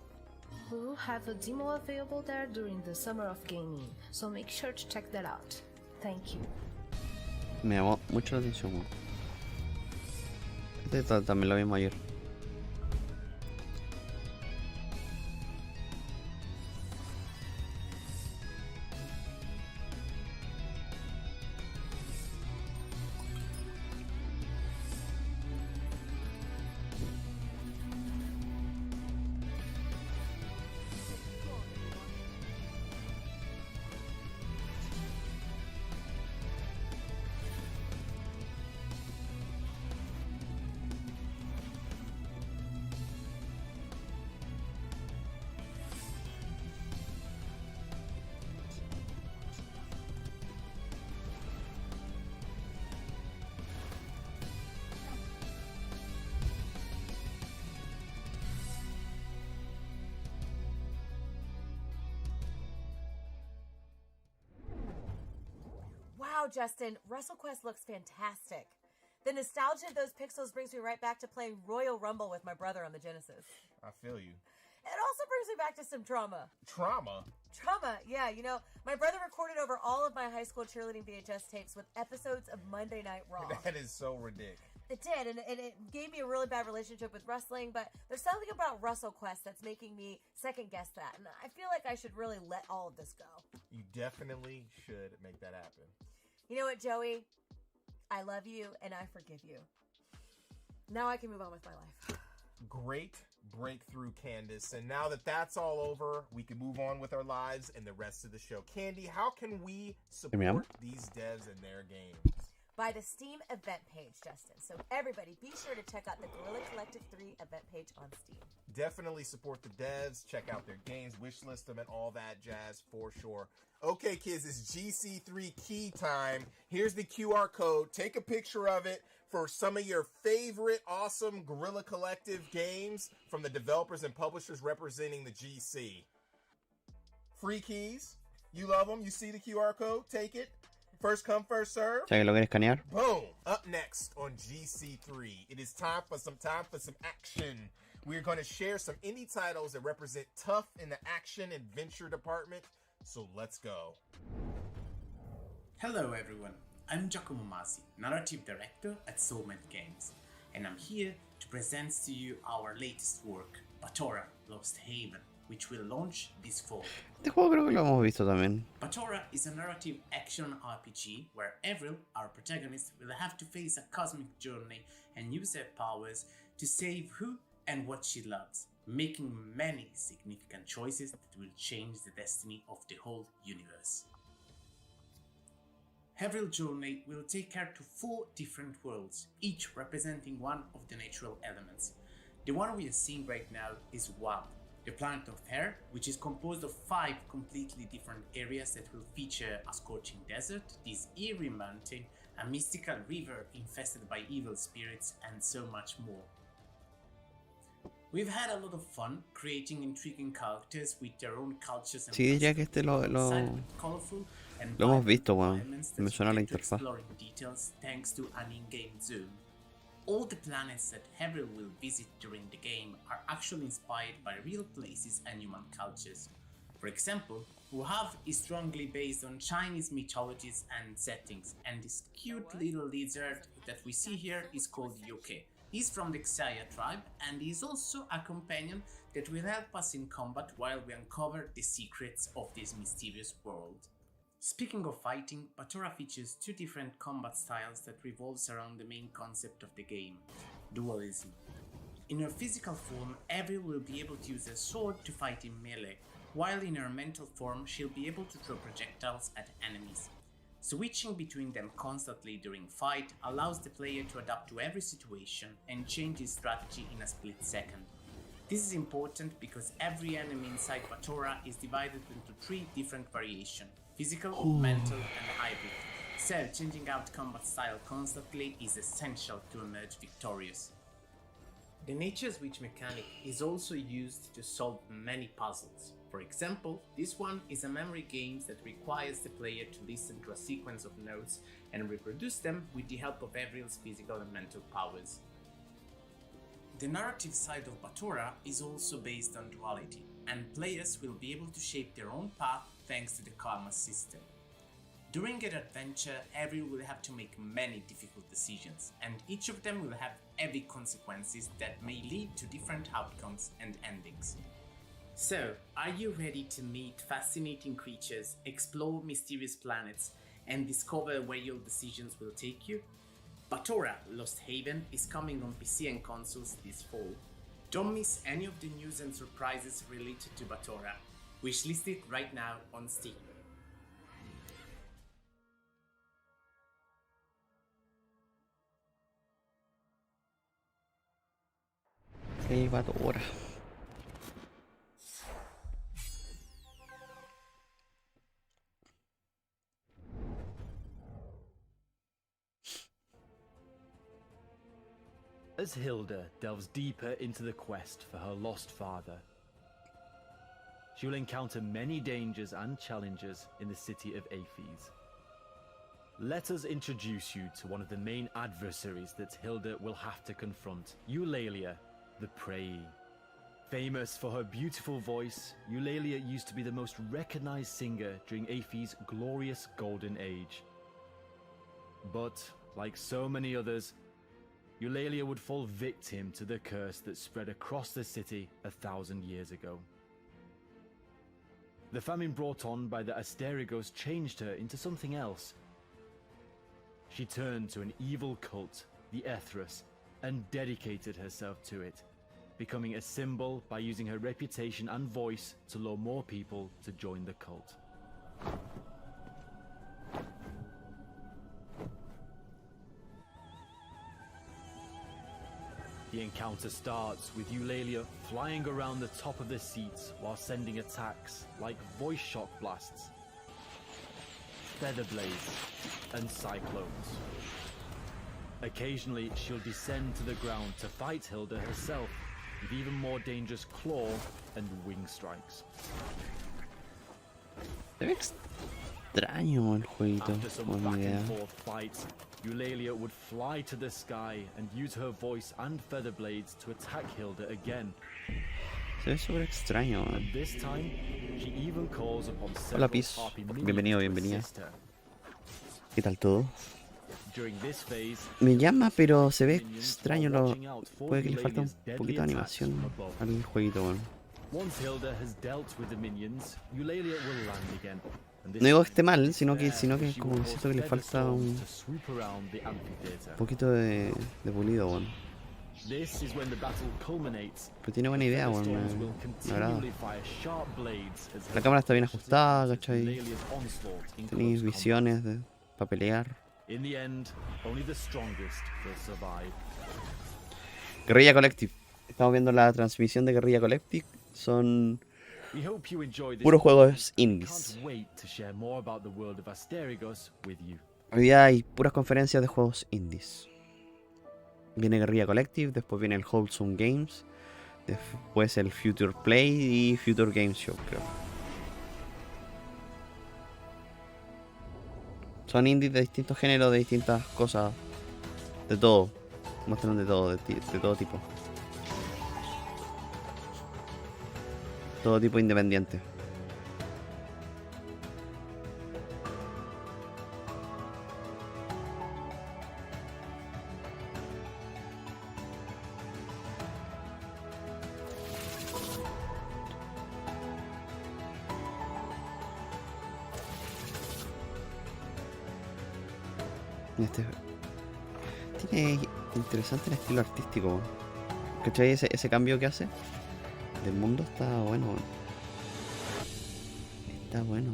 We will have a demo available there during the summer of gaming, so make sure to check that out. Thank you. Me llamó mucho la atención, weón. Este también lo vimos ayer. Wow, Justin, WrestleQuest looks fantastic. The nostalgia of those pixels brings me right back to playing Royal Rumble with my brother on the Genesis. I feel you. It also brings me back to some trauma. Trauma? Trauma, yeah. You know, my brother recorded over all of my high school cheerleading VHS tapes with episodes of Monday Night Raw. That is so ridiculous. It did, and it gave me a really bad relationship with wrestling, but there's something about WrestleQuest that's making me second guess that, and I feel like I should really let all of this go. You definitely should make that happen. You know what, Joey? I love you, and I forgive you. Now I can move on with my life. Great breakthrough, Candace. And now that that's all over, we can move on with our lives and the rest of the show. Candy, how can we support these devs and their games? By the Steam event page, Justin. So everybody, be sure to check out the Guerrilla Collective 3 event page on Steam. Definitely support the devs, check out their games, wishlist them, and all that jazz for sure. Okay, kids, it's GC3 key time. Here's the QR code. Take a picture of it for some of your favorite awesome Guerrilla Collective games from the developers and publishers representing the GC. Free keys. You love them. You see the QR code. Take it. First come, first serve. O sea, que lo quiere escanear. Boom. Up next on GC3, it is time for some action. We're going to share some indie titles that represent tough in the action adventure department. So let's go. Hello everyone, I'm Giacomo Masi, Narrative Director at Soulmate Games, and I'm here to present to you our latest work, Batora Lost Haven, which will launch this fall. Este juego creo que lo hemos visto también. Batora is a narrative action RPG where Avril, our protagonist, will have to face a cosmic journey and use her powers to save who and what she loves, making many significant choices that will change the destiny of the whole universe. Avril's journey will take her to 4 different worlds, each representing one of the natural elements. The one we are seeing right now is Wab, the planet of Air, which is composed of 5 completely different areas that will feature a scorching desert, this eerie mountain, a mystical river infested by evil spirits, and so much more. We've had a lot of fun creating intriguing characters with their own cultures and Sí, diría que este lo hemos visto, weón. Me suena la interfaz. Exploring details thanks to an in-game zoom. All the planets that Avril will visit during the game are actually inspired by real places and human cultures. For example, Wuhav is strongly based on Chinese mythologies and settings, and this cute little lizard that we see here is called Yoke. He's from the Xayah tribe, and he's also a companion that will help us in combat while we uncover the secrets of this mysterious world. Speaking of fighting, Batora features 2 different combat styles that revolves around the main concept of the game, dualism. In her physical form, Avril will be able to use a sword to fight in melee, while in her mental form she'll be able to throw projectiles at enemies. Switching between them constantly during fight allows the player to adapt to every situation and change his strategy in a split second. This is important because every enemy inside Batora is divided into 3 different variations: physical, mental, and hybrid. So changing out combat style constantly is essential to emerge victorious. The nature switch mechanic is also used to solve many puzzles. For example, this one is a memory game that requires the player to listen to a sequence of notes and reproduce them with the help of Avril's physical and mental powers. The narrative side of Batora is also based on duality, and players will be able to shape their own path thanks to the karma system. During an adventure, Avril will have to make many difficult decisions, and each of them will have heavy consequences that may lead to different outcomes and endings. So, are you ready to meet fascinating creatures, explore mysterious planets, and discover where your decisions will take you? Batora Lost Haven is coming on PC and consoles this fall. Don't miss any of the news and surprises related to Batora. Wishlist it right now on Steam. Batora. As Hilda delves deeper into the quest for her lost father, she will encounter many dangers and challenges in the city of Aphes. let us introduce you to one of the main adversaries that Hilda will have to confront, Eulalia, the Prey. Famous for her beautiful voice, Eulalia used to be the most recognized singer during Aethys' glorious golden age. But, like so many others, Eulalia would fall victim to the curse that spread across the city 1,000 years ago. The famine brought on by the Asterigos changed her into something else. She turned to an evil cult, the Ethras, and dedicated herself to it, becoming a symbol by using her reputation and voice to lure more people to join the cult. The encounter starts with Eulalia flying around the top of the seats while sending attacks like voice shock blasts, feather blades, and cyclones. Occasionally, she'll descend to the ground to fight Hilda herself with even more dangerous claw and wing strikes. Se ve extraño el jueguito. After some back and forth fights, Eulalia would fly to the sky and use her voice and feather blades to attack Hilda again. Se ve súper extraño. And this time, she even calls upon Hola several Pis, harpy bienvenido, minions to bienvenida. assist her. ¿Qué tal todo? During this phase, Me llama, pero se ve extraño. Puede que le falta un poquito de animación al jueguito, bueno. once Hilda has dealt with the minions, Eulalia will land again. And this No digo que time, esté mal, it's sino que there, como she siento will que le cause falta feather un storms to swoop around the amphitheater. poquito de pulido, bueno. This is when the battle culminates. Pero tiene buena idea, bueno. Storms will Me agrada. continually fire sharp blades as La cámara está bien ajustada, ¿cachai? Eulalia's onslaught in Tenéis close visiones para pelear. combat. In the end, only the strongest will survive. Guerrilla Collective. Estamos viendo la transmisión de Guerrilla Collective. Son We hope you enjoy this puros juegos video. indies. Can't wait to share more about the world of Asterigos with you. Hoy día hay puras conferencias de juegos indies. Viene Guerrilla Collective, después viene el Wholesome Games, después el Future Play y Future Games Show, creo. Son indies de distintos géneros, de distintas cosas, de todo. Muestran de todo, de todo tipo. Todo tipo independiente. Tiene interesante el estilo artístico. ¿Cachai? Ese cambio que hace del mundo está bueno. Está bueno.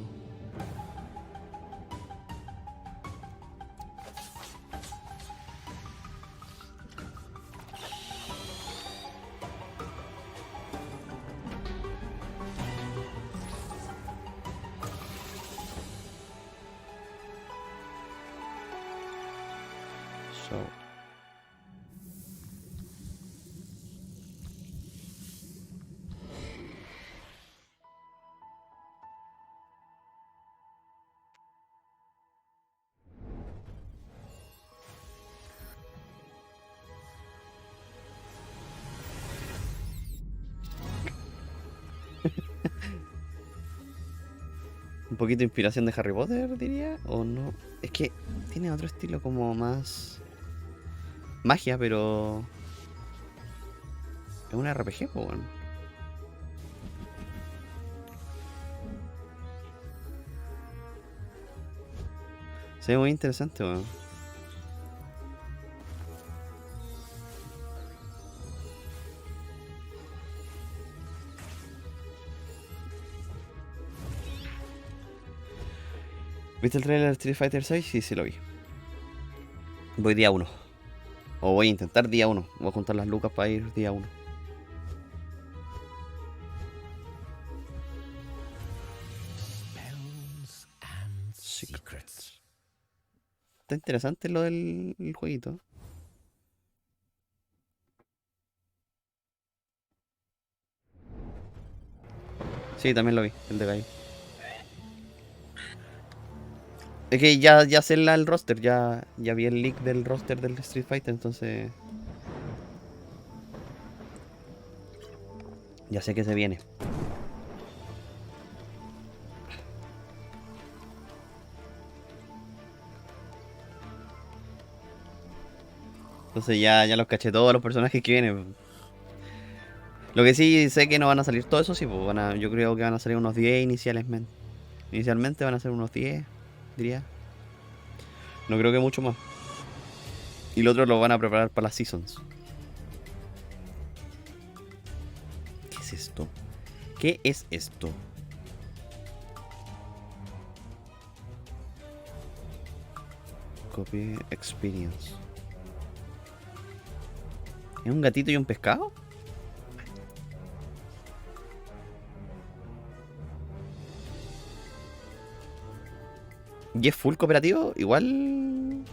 Un poquito de inspiración de Harry Potter, diría, o no. Es que tiene otro estilo como más magia, pero es un RPG, pues bueno. Se ve muy interesante, bueno. ¿Viste el trailer de Street Fighter 6? Sí, sí lo vi. Voy día 1. O voy a intentar día 1. Voy a juntar las lucas para ir día 1. Secrets. Está interesante lo del jueguito. Sí, también lo vi, el de Guy. Es que ya sé el roster, ya vi el leak del roster del Street Fighter, entonces... Ya sé que se viene. Entonces ya los caché todos los personajes que vienen. Lo que sí sé que no van a salir todos, eso sí, pues yo creo que van a salir unos 10 inicialmente. Inicialmente van a ser unos 10, diría. No creo que mucho más. Y lo otro lo van a preparar para las seasons. ¿Qué es esto? ¿Qué es esto? Copy experience. ¿Es un gatito y un pescado? ¿Y es full cooperativo? Igual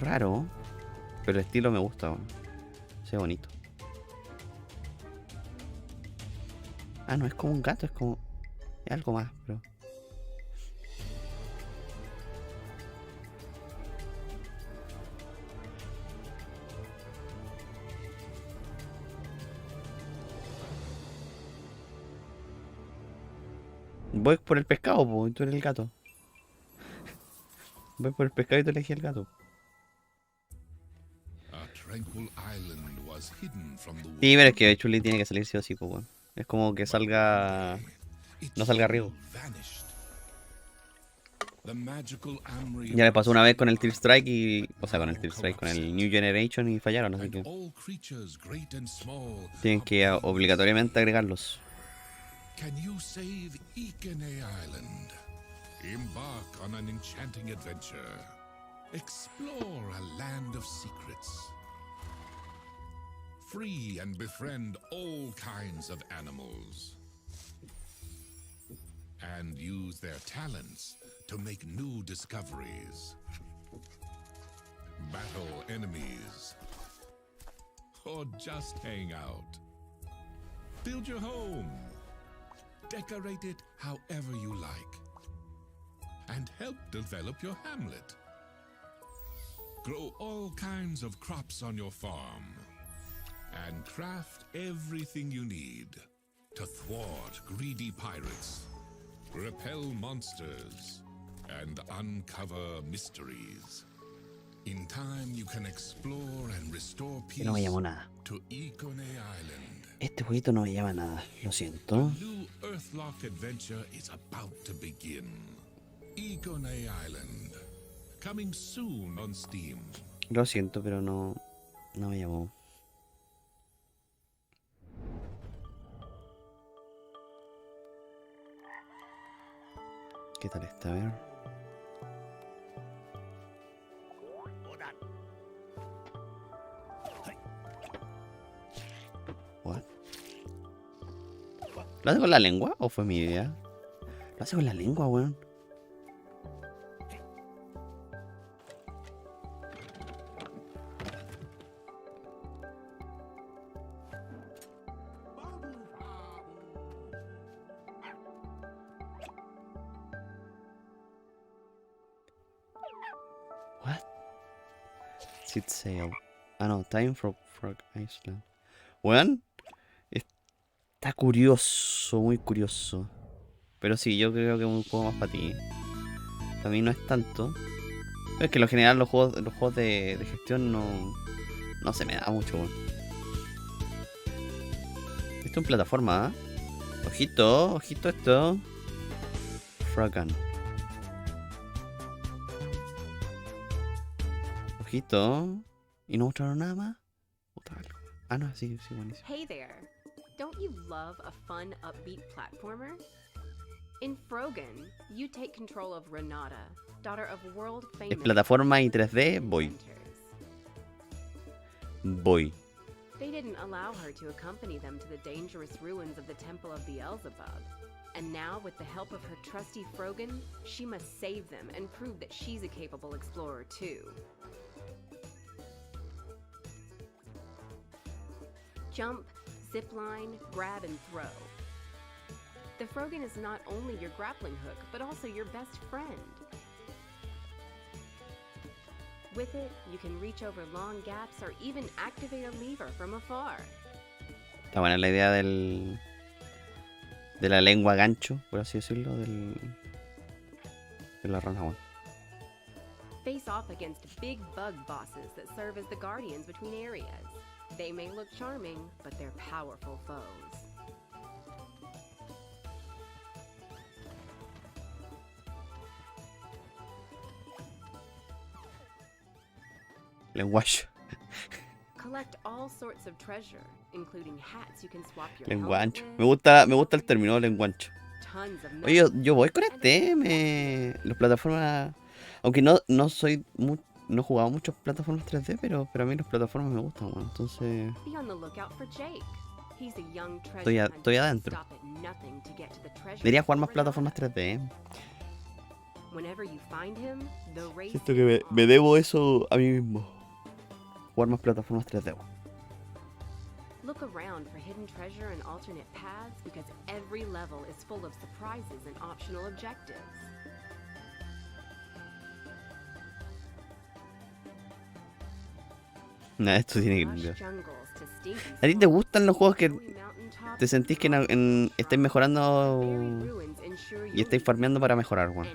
raro. Pero el estilo me gusta, bueno. Se ve bonito. Ah, no es como un gato, es como... Es algo más, pero... Voy por el pescado, po, y tú eres el gato. Voy por el pescado y tú elegí el gato. Sí, pero es que Chuli tiene que salir sí o sí, pues bueno. Es como que salga... No salga Ryu. Ya le pasó una vez con el Tear Strike y... O sea, con el Tear Strike, con el New Generation y fallaron, así que... Tienen que obligatoriamente agregarlos. Can you save Ikene Island? Embark on an enchanting adventure. Explore a land of secrets. Free and befriend all kinds of animals. And use their talents to make new discoveries. Battle enemies. Or just hang out. Build your home. Decorate it however you like. And help develop your hamlet. Grow all kinds of crops on your farm. And craft everything you need to thwart greedy pirates, repel monsters, and uncover mysteries. In time you can explore and restore peace No me llamó nada. to Ikone Island. Este jueguito no me llama nada, lo siento. A new Earthlock adventure is about to begin. Ikone Island. Coming soon on Steam. Lo siento, pero no me llamó. ¿Qué tal está? A ver. What? ¿Lo hace con la lengua o fue mi idea? Lo hace con la lengua, weón. Set sail. Ah, no, time for Frog Island. Weón, está curioso, muy curioso. Pero sí, yo creo que es un juego más para ti. Para mí no es tanto. Pero es que en lo general los juegos de gestión no se me da mucho, weón. Esto es en plataforma, ¿eh? Ojito esto. Fragan. Ojito. ¿Y no mostraron nada más? Ah, no, sí, buenísimo. Hey there. Don't you love a fun, upbeat platformer? In Frogan, you take control of Renata, daughter of world-famous... Es plataforma y 3D, voy. They didn't allow her to accompany them to the dangerous ruins of the Temple of Beelzebub. And now, with the help of her trusty Frogan, she must save them and prove that she's a capable explorer too. Jump, zipline, grab, and throw. The Frogan is not only your grappling hook, but also your best friend. With it, you can reach over long gaps or even activate a lever from afar. Está buena la idea de la lengua gancho, por así decirlo, de la rana. Bueno. Face off against big bug bosses that serve as the guardians between areas. They may look charming, but they're powerful foes. Lenguaje. Collect all sorts of treasure, including hats you can swap your Lenguancho. helmet Me gusta el término lenguancho. with, tons of Oye, yo voy con este, las plataformas, aunque no soy no he jugado muchas plataformas 3D, pero a mí las plataformas me gustan, bueno, entonces Be on the lookout for Jake. He's a young treasure estoy hunter who adentro. stop at nothing to get to the treasure Debería jugar más over and plataformas 3D. Whenever you find him, the race Siento que me debo eso a mí mismo. Jugar más plataformas 3D. Look around for hidden treasure and alternate paths because every level is full of surprises and optional objectives. Nada, esto tiene que cambiar. Jungles to stinky ¿A ti te gustan los juegos que te sentís que estáis mejorando y estáis farmeando para mejorar, weón?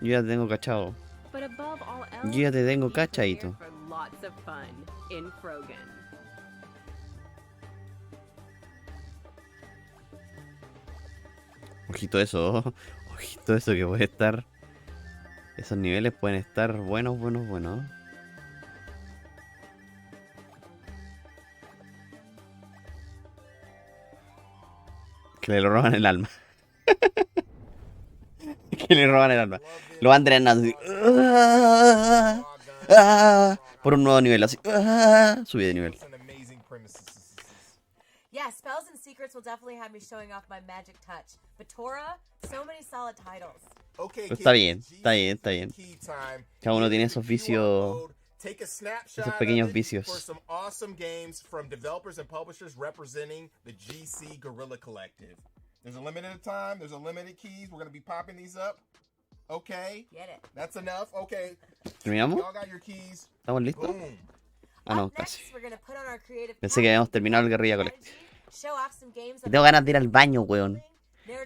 Yo ya te tengo cachado. But above all Yo ya te tengo else, be cachadito. prepared for lots of fun in Frogan. Ojito eso, ojito eso que puede estar. Esos niveles pueden estar buenos. Que le roban el alma. Que le roban el alma. Lo van drenando así. Por un nuevo nivel, así. Subí de nivel. Yeah, Spells and Secrets will definitely have me showing off my magic touch. But Torah, so many solid titles. Pero está bien. Cada uno tiene esos vicios. Take a snapshot Esos pequeños for vicios. some awesome games from developers and publishers representing the GC Guerrilla Collective. There's a limited time. There's a limited keys. We're going to be popping these up. Okay. Get it. That's enough. Okay. ¿Terminamos? Y'all got your keys. ¿Estamos listos? Boom. Ah, no, casi. We're gonna put on our creative Pensé que habíamos terminado el Guerrilla Collective. show off some games Tengo ganas de ir al baño, weón.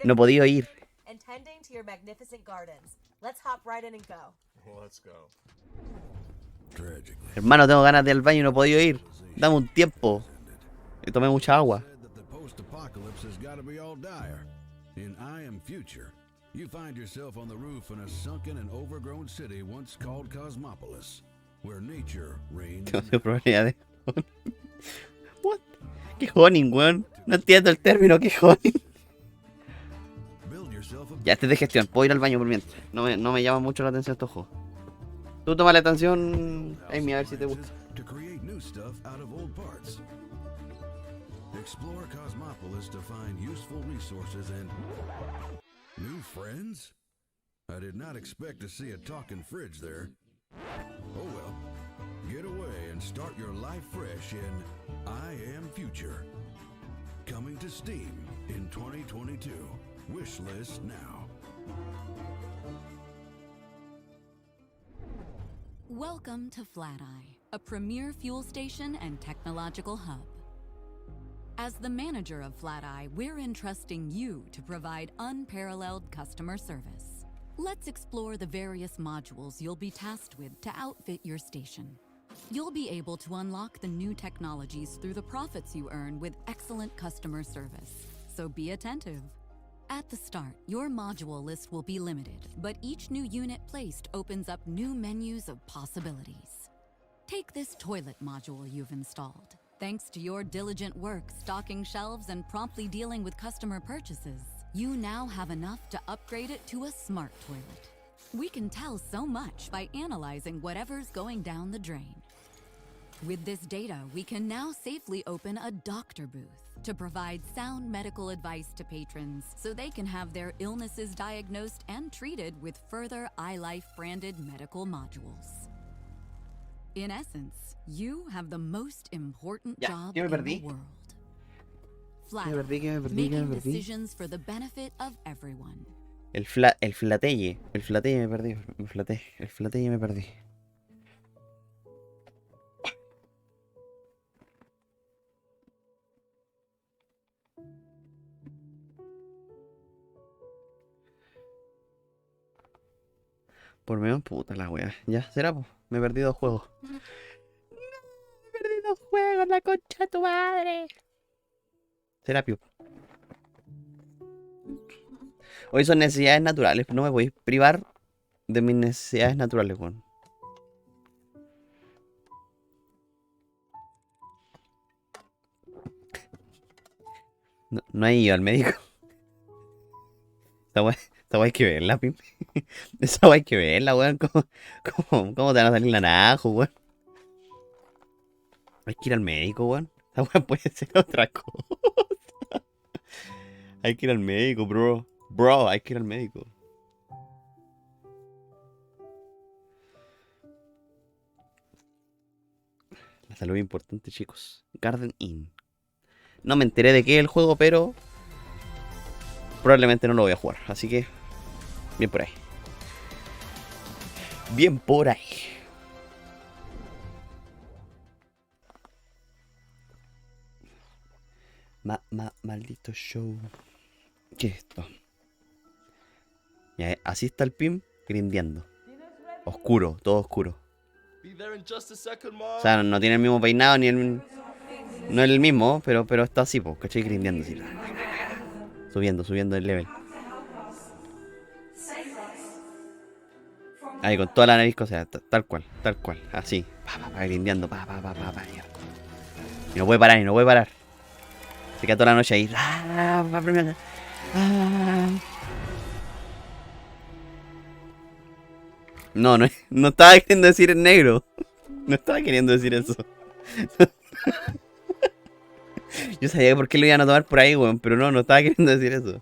No he podido ir. and tending to your magnificent gardens. Let's hop right in and go. Let's go. Hermano, tengo ganas de ir al baño y no he podido ir. Dame un tiempo. Y tomé mucha agua. Post-apocalypse has got to be all dire. In I Am Future, you find yourself on the roof in a sunken and overgrown city once called Cosmopolis, where nature reigns. Tengo probabilidad de... What? ¿Qué honing, weón? No entiendo el término, ¿qué honing? Ya, este es de gestión. Puedo ir al baño por mientras. No me llama mucho la atención estos juegos. Tú toma la atención, Amy, a ver si te gusta. To create new stuff out of old parts. Explore Cosmopolis to find useful resources and new friends? I did not expect to see a talking fridge there. Oh well. Get away and start your life fresh in I Am Future. Coming to Steam in 2022. Wishlist now. Welcome to Flat-Eye, a premier fuel station and technological hub. As the manager of Flat-Eye, we're entrusting you to provide unparalleled customer service. Let's explore the various modules you'll be tasked with to outfit your station. You'll be able to unlock the new technologies through the profits you earn with excellent customer service, so be attentive. At the start, your module list will be limited, but each new unit placed opens up new menus of possibilities. Take this toilet module you've installed. Thanks to your diligent work stocking shelves and promptly dealing with customer purchases, you now have enough to upgrade it to a smart toilet. We can tell so much by analyzing whatever's going down the drain. With this data, we can now safely open a doctor booth to provide sound medical advice to patrons so they can have their illnesses diagnosed and treated with further iLife branded medical modules. In essence, you have the most important job in the world. Flat Me perdí. making decisions for the benefit of everyone. El flatelle me perdí. El flatelle me perdí. Por medio puta la wea. Ya, será, pues. Me he perdido 2 juegos. No, me he perdido 2 juegos, la concha de tu madre. Será, Piu. Hoy son necesidades naturales. No me voy a privar de mis necesidades naturales, weón. No he ido al médico. Esa weá hay que verla, Pim. Esa weá hay que verla, weón. ¿Cómo te van a salir la najo, weón? Hay que ir al médico, weón. Esa weá puede ser otra cosa. Hay que ir al médico, bro. Bro, hay que ir al médico. La salud es importante, chicos. Garden Inn. No me enteré de qué es el juego, pero probablemente no lo voy a jugar. Así que, bien por ahí. Bien por ahí. Maldito show. ¿Qué es esto? Ya, así está el Pim grindeando. Oscuro, todo oscuro. O sea, no tiene el mismo peinado ni el... No es el mismo, pero está así, po, ¿cachai? Grindeando así. Subiendo el level. Ahí con toda la nariz, o sea, tal cual, así. Grindeando, Y no puede parar. Se queda toda la noche ahí. No estaba queriendo decir el negro. No estaba queriendo decir eso. Yo sabía por qué lo iban a tomar por ahí, weón, pero no estaba queriendo decir eso.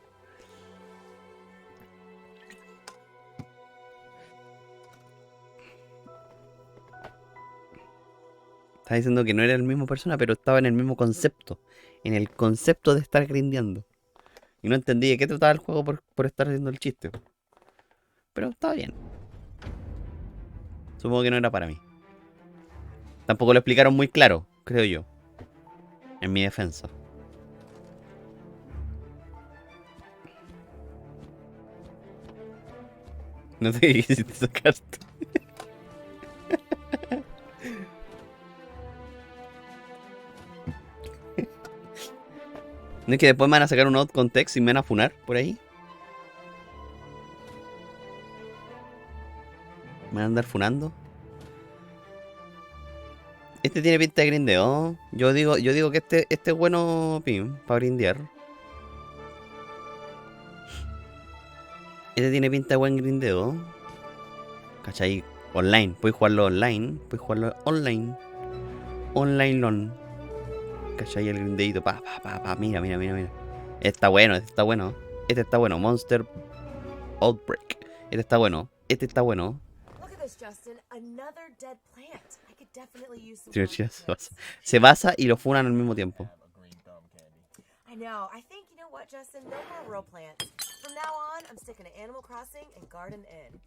Estaba diciendo que no era la misma persona, pero estaba en el mismo concepto. En el concepto de estar grindeando. Y no entendí de qué trataba el juego por estar haciendo el chiste. Pero estaba bien. Supongo que no era para mí. Tampoco lo explicaron muy claro, creo yo. En mi defensa. No sé qué quisiste sacarte. ¿No es que después me van a sacar un out context y me van a funar por ahí? ¿Me van a andar funando? Este tiene pinta de grindeo. Yo digo que este es bueno, Pim, para grindear. Este tiene pinta de buen grindeo. ¿Cachai? Online. Puedes jugarlo online. Online lon. ¿Cachai? El grindeito. Mira. Este está bueno. Este está bueno. Monster Outbreak. Este está bueno. Look at this, Justin. Another dead plant. I could definitely use some Se basa y lo funan al mismo tiempo. I know. I think, you know what, Justin? No more real plants. From now on, I'm sticking to Animal Crossing and Garden Inn.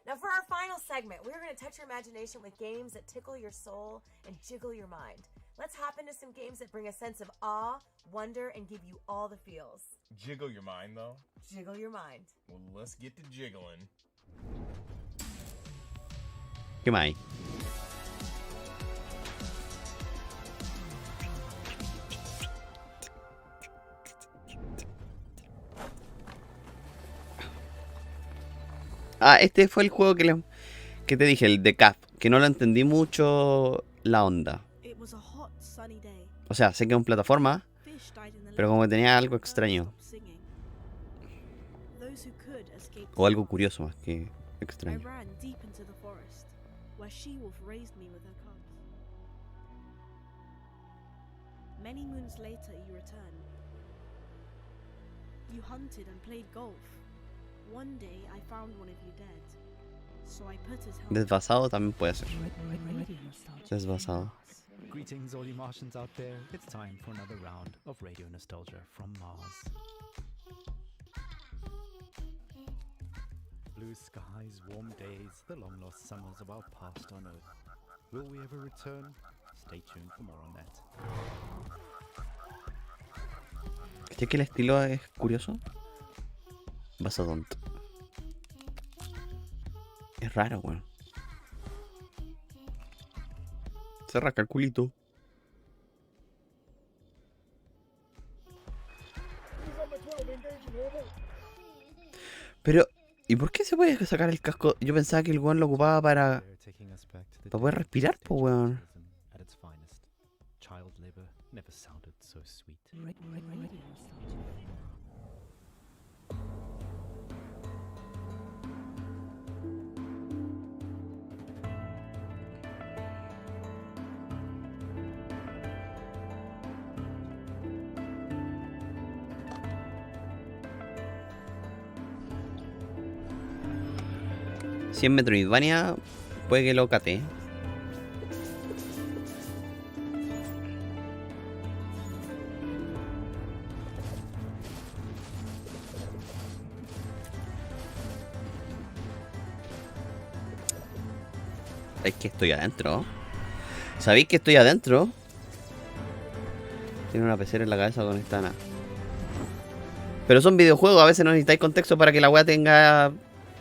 Now, for our final segment, we're going to touch your imagination with games that tickle your soul and jiggle your mind. Let's hop into some games that bring a sense of awe, wonder, and give you all the feels. Jiggle your mind, though? Jiggle your mind. Well, let's get to jiggling. ¿Qué más hay? Este fue el juego que te dije, el de CAF, que no lo entendí mucho la onda. O sea, sé que es una plataforma, pero como que tenía algo extraño. O algo curioso más que extraño. Many moons later, you return. You hunted and played golf. One day, I found one of you dead. So I put his helmet. Desvasado también puede ser. Radio nostalgia. Desvasado. Greetings, all you Martians out there. It's time for another round of radio nostalgia from Mars. Blue skies, warm days, the long lost summers of our past on Earth. Will we ever return? Stay tuned for more on that. ¿Caché que el estilo es curioso? Vasodont. Es raro, weón. Se rasca el culito. Pero, ¿y por qué se puede sacar el casco? Yo pensaba que el weón lo ocupaba para poder respirar, pues weón. At its finest. Child labor never sounded so sweet. Radio nostalgia. Si en Metroidvania puede que lo cate. Es que estoy adentro. ¿Sabéis que estoy adentro? Tiene una pecera en la cabeza con esta nada. Pero son videojuegos, a veces no necesitáis contexto para que la weá tenga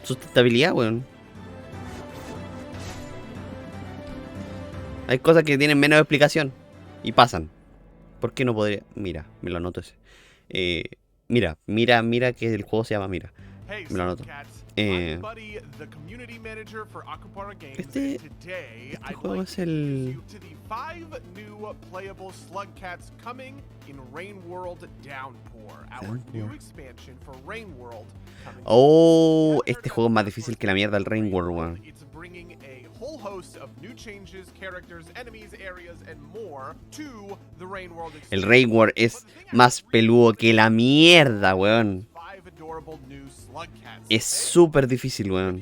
sustentabilidad, weón. Hay cosas que tienen menos explicación y pasan. ¿Por qué no podría? Mira, me lo anoto ese. Mira que el juego se llama Mira. Me lo anoto. Este juego es el... Oh, este juego es más difícil que la mierda, el Rain World, weón. Whole host of new changes, characters, enemies, areas, and more to the Rain World experience. El Rain World es más peludo que la mierda, weón. Es súper difícil, weón.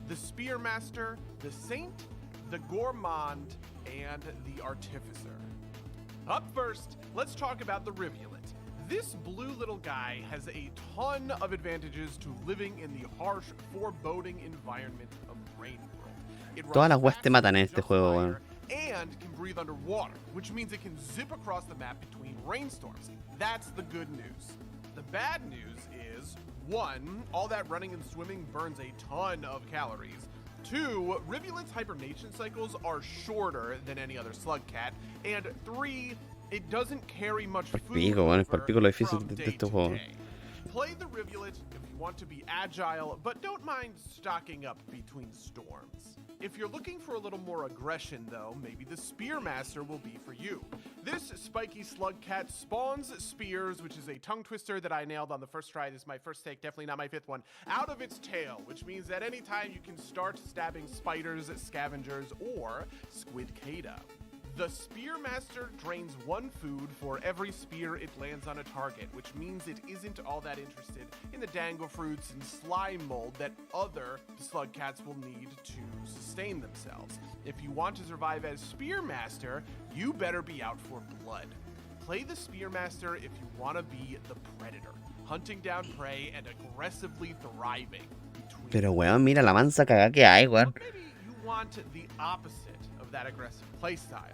The Spearmaster, the Saint, the Gourmand, and the Artificer. Up first, let's talk about the Rivulet. This blue little guy has a ton of advantages to living in the harsh, foreboding environment of Rain World. Todas las weas te matan en este juego, weón. And can breathe underwater, which means it can zip across the map between rainstorms. That's the good news. The bad news is, 1, all that running and swimming burns a ton of calories. 2, Rivulet's hibernation cycles are shorter than any other slug cat. And 3, it doesn't carry much food. Palpico, weón, es palpico lo difícil de este juego. Play the Rivulet if you want to be agile, but don't mind stocking up between storms. If you're looking for a little more aggression, though, maybe the Spearmaster will be for you. This spiky slug cat spawns spears, which is a tongue twister that I nailed on the first try. This is my first take, definitely not my fifth one, out of its tail, which means that anytime you can start stabbing spiders, scavengers, or squidcada. The Spearmaster drains 1 food for every spear it lands on a target, which means it isn't all that interested in the dango fruits and slime mold that other slug cats will need to sustain themselves. If you want to survive as Spearmaster, you better be out for blood. Play the Spearmaster if you want to be the Predator, hunting down prey and aggressively thriving. Pero weón, mira la mansa cagada que hay, weón. Maybe you want the opposite of that aggressive playstyle.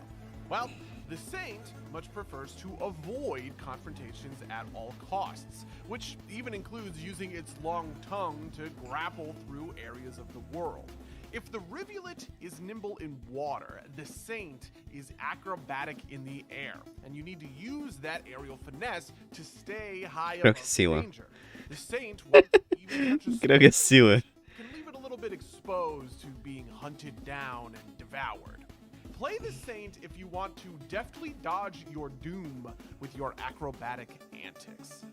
Well, the Saint much prefers to avoid confrontations at all costs, which even includes using its long tongue to grapple through areas of the world. If the Rivulet is nimble in water, the Saint is acrobatic in the air, and you need to use that aerial finesse to stay high above danger. The Saint won't even touch a Creo que sí, weón. can leave it a little bit exposed to being hunted down and devoured. Play the Saint if you want to deftly dodge your doom with your acrobatic antics.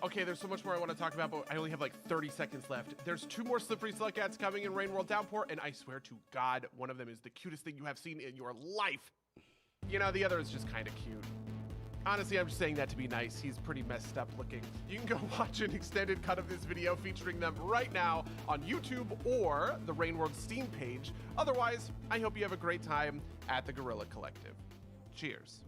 Okay, there's so much more I want to talk about, but I only have like 30 seconds left. There's 2 more slippery slug cats coming in Rain World Downpour, and I swear to God, one of them is the cutest thing you have seen in your life. You know, the other is just kind of cute. Honestly, I'm just saying that to be nice. He's pretty messed up looking. You can go watch an extended cut of this video featuring them right now on YouTube or the Rain World Steam page. Otherwise, I hope you have a great time at the Guerrilla Collective. Cheers.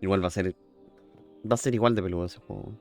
Igual va a ser igual de peludo ese juego.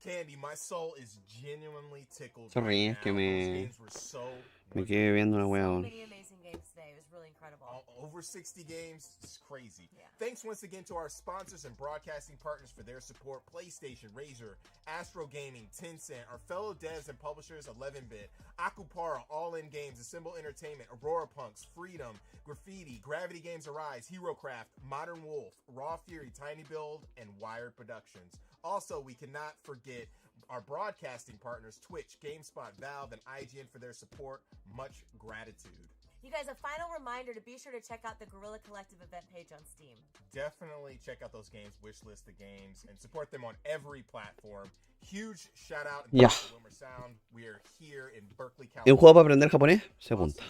Candy, my soul is genuinely tickled. Sorry, es que me quedé viendo una wea. So many amazing games today. It was really incredible. Over 60 games. It's crazy. Yeah. Thanks once again to our sponsors and broadcasting partners for their support. PlayStation, Razer, Astro Gaming, Tencent, our fellow devs and publishers, 11-Bit, Akupara, All In Games, Assemble Entertainment, Aurora Punks, Freedom, Graffiti, Gravity Games Arise, HeroCraft, Modern Wolf, Raw Fury, Tiny Build, and Wired Productions. Also, we cannot forget our broadcasting partners, Twitch, GameSpot, Valve, and IGN for their support. Much gratitude. You guys, a final reminder to be sure to check out the Guerrilla Collective event page on Steam. Definitely check out those games, wishlist the games, and support them on every platform. Huge shout out to Wilmer Sound. We are here in Berkeley, California. ¿Es un juego para aprender japonés? Se apunta.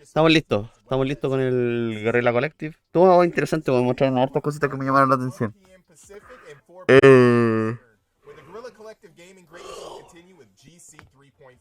Estamos listos con el Guerrilla Collective. Estuvo interesante, voy a mostrar hartas cositas que me llamaron la atención. Where the Guerrilla Collective gaming greatness will continue with GC 3.5.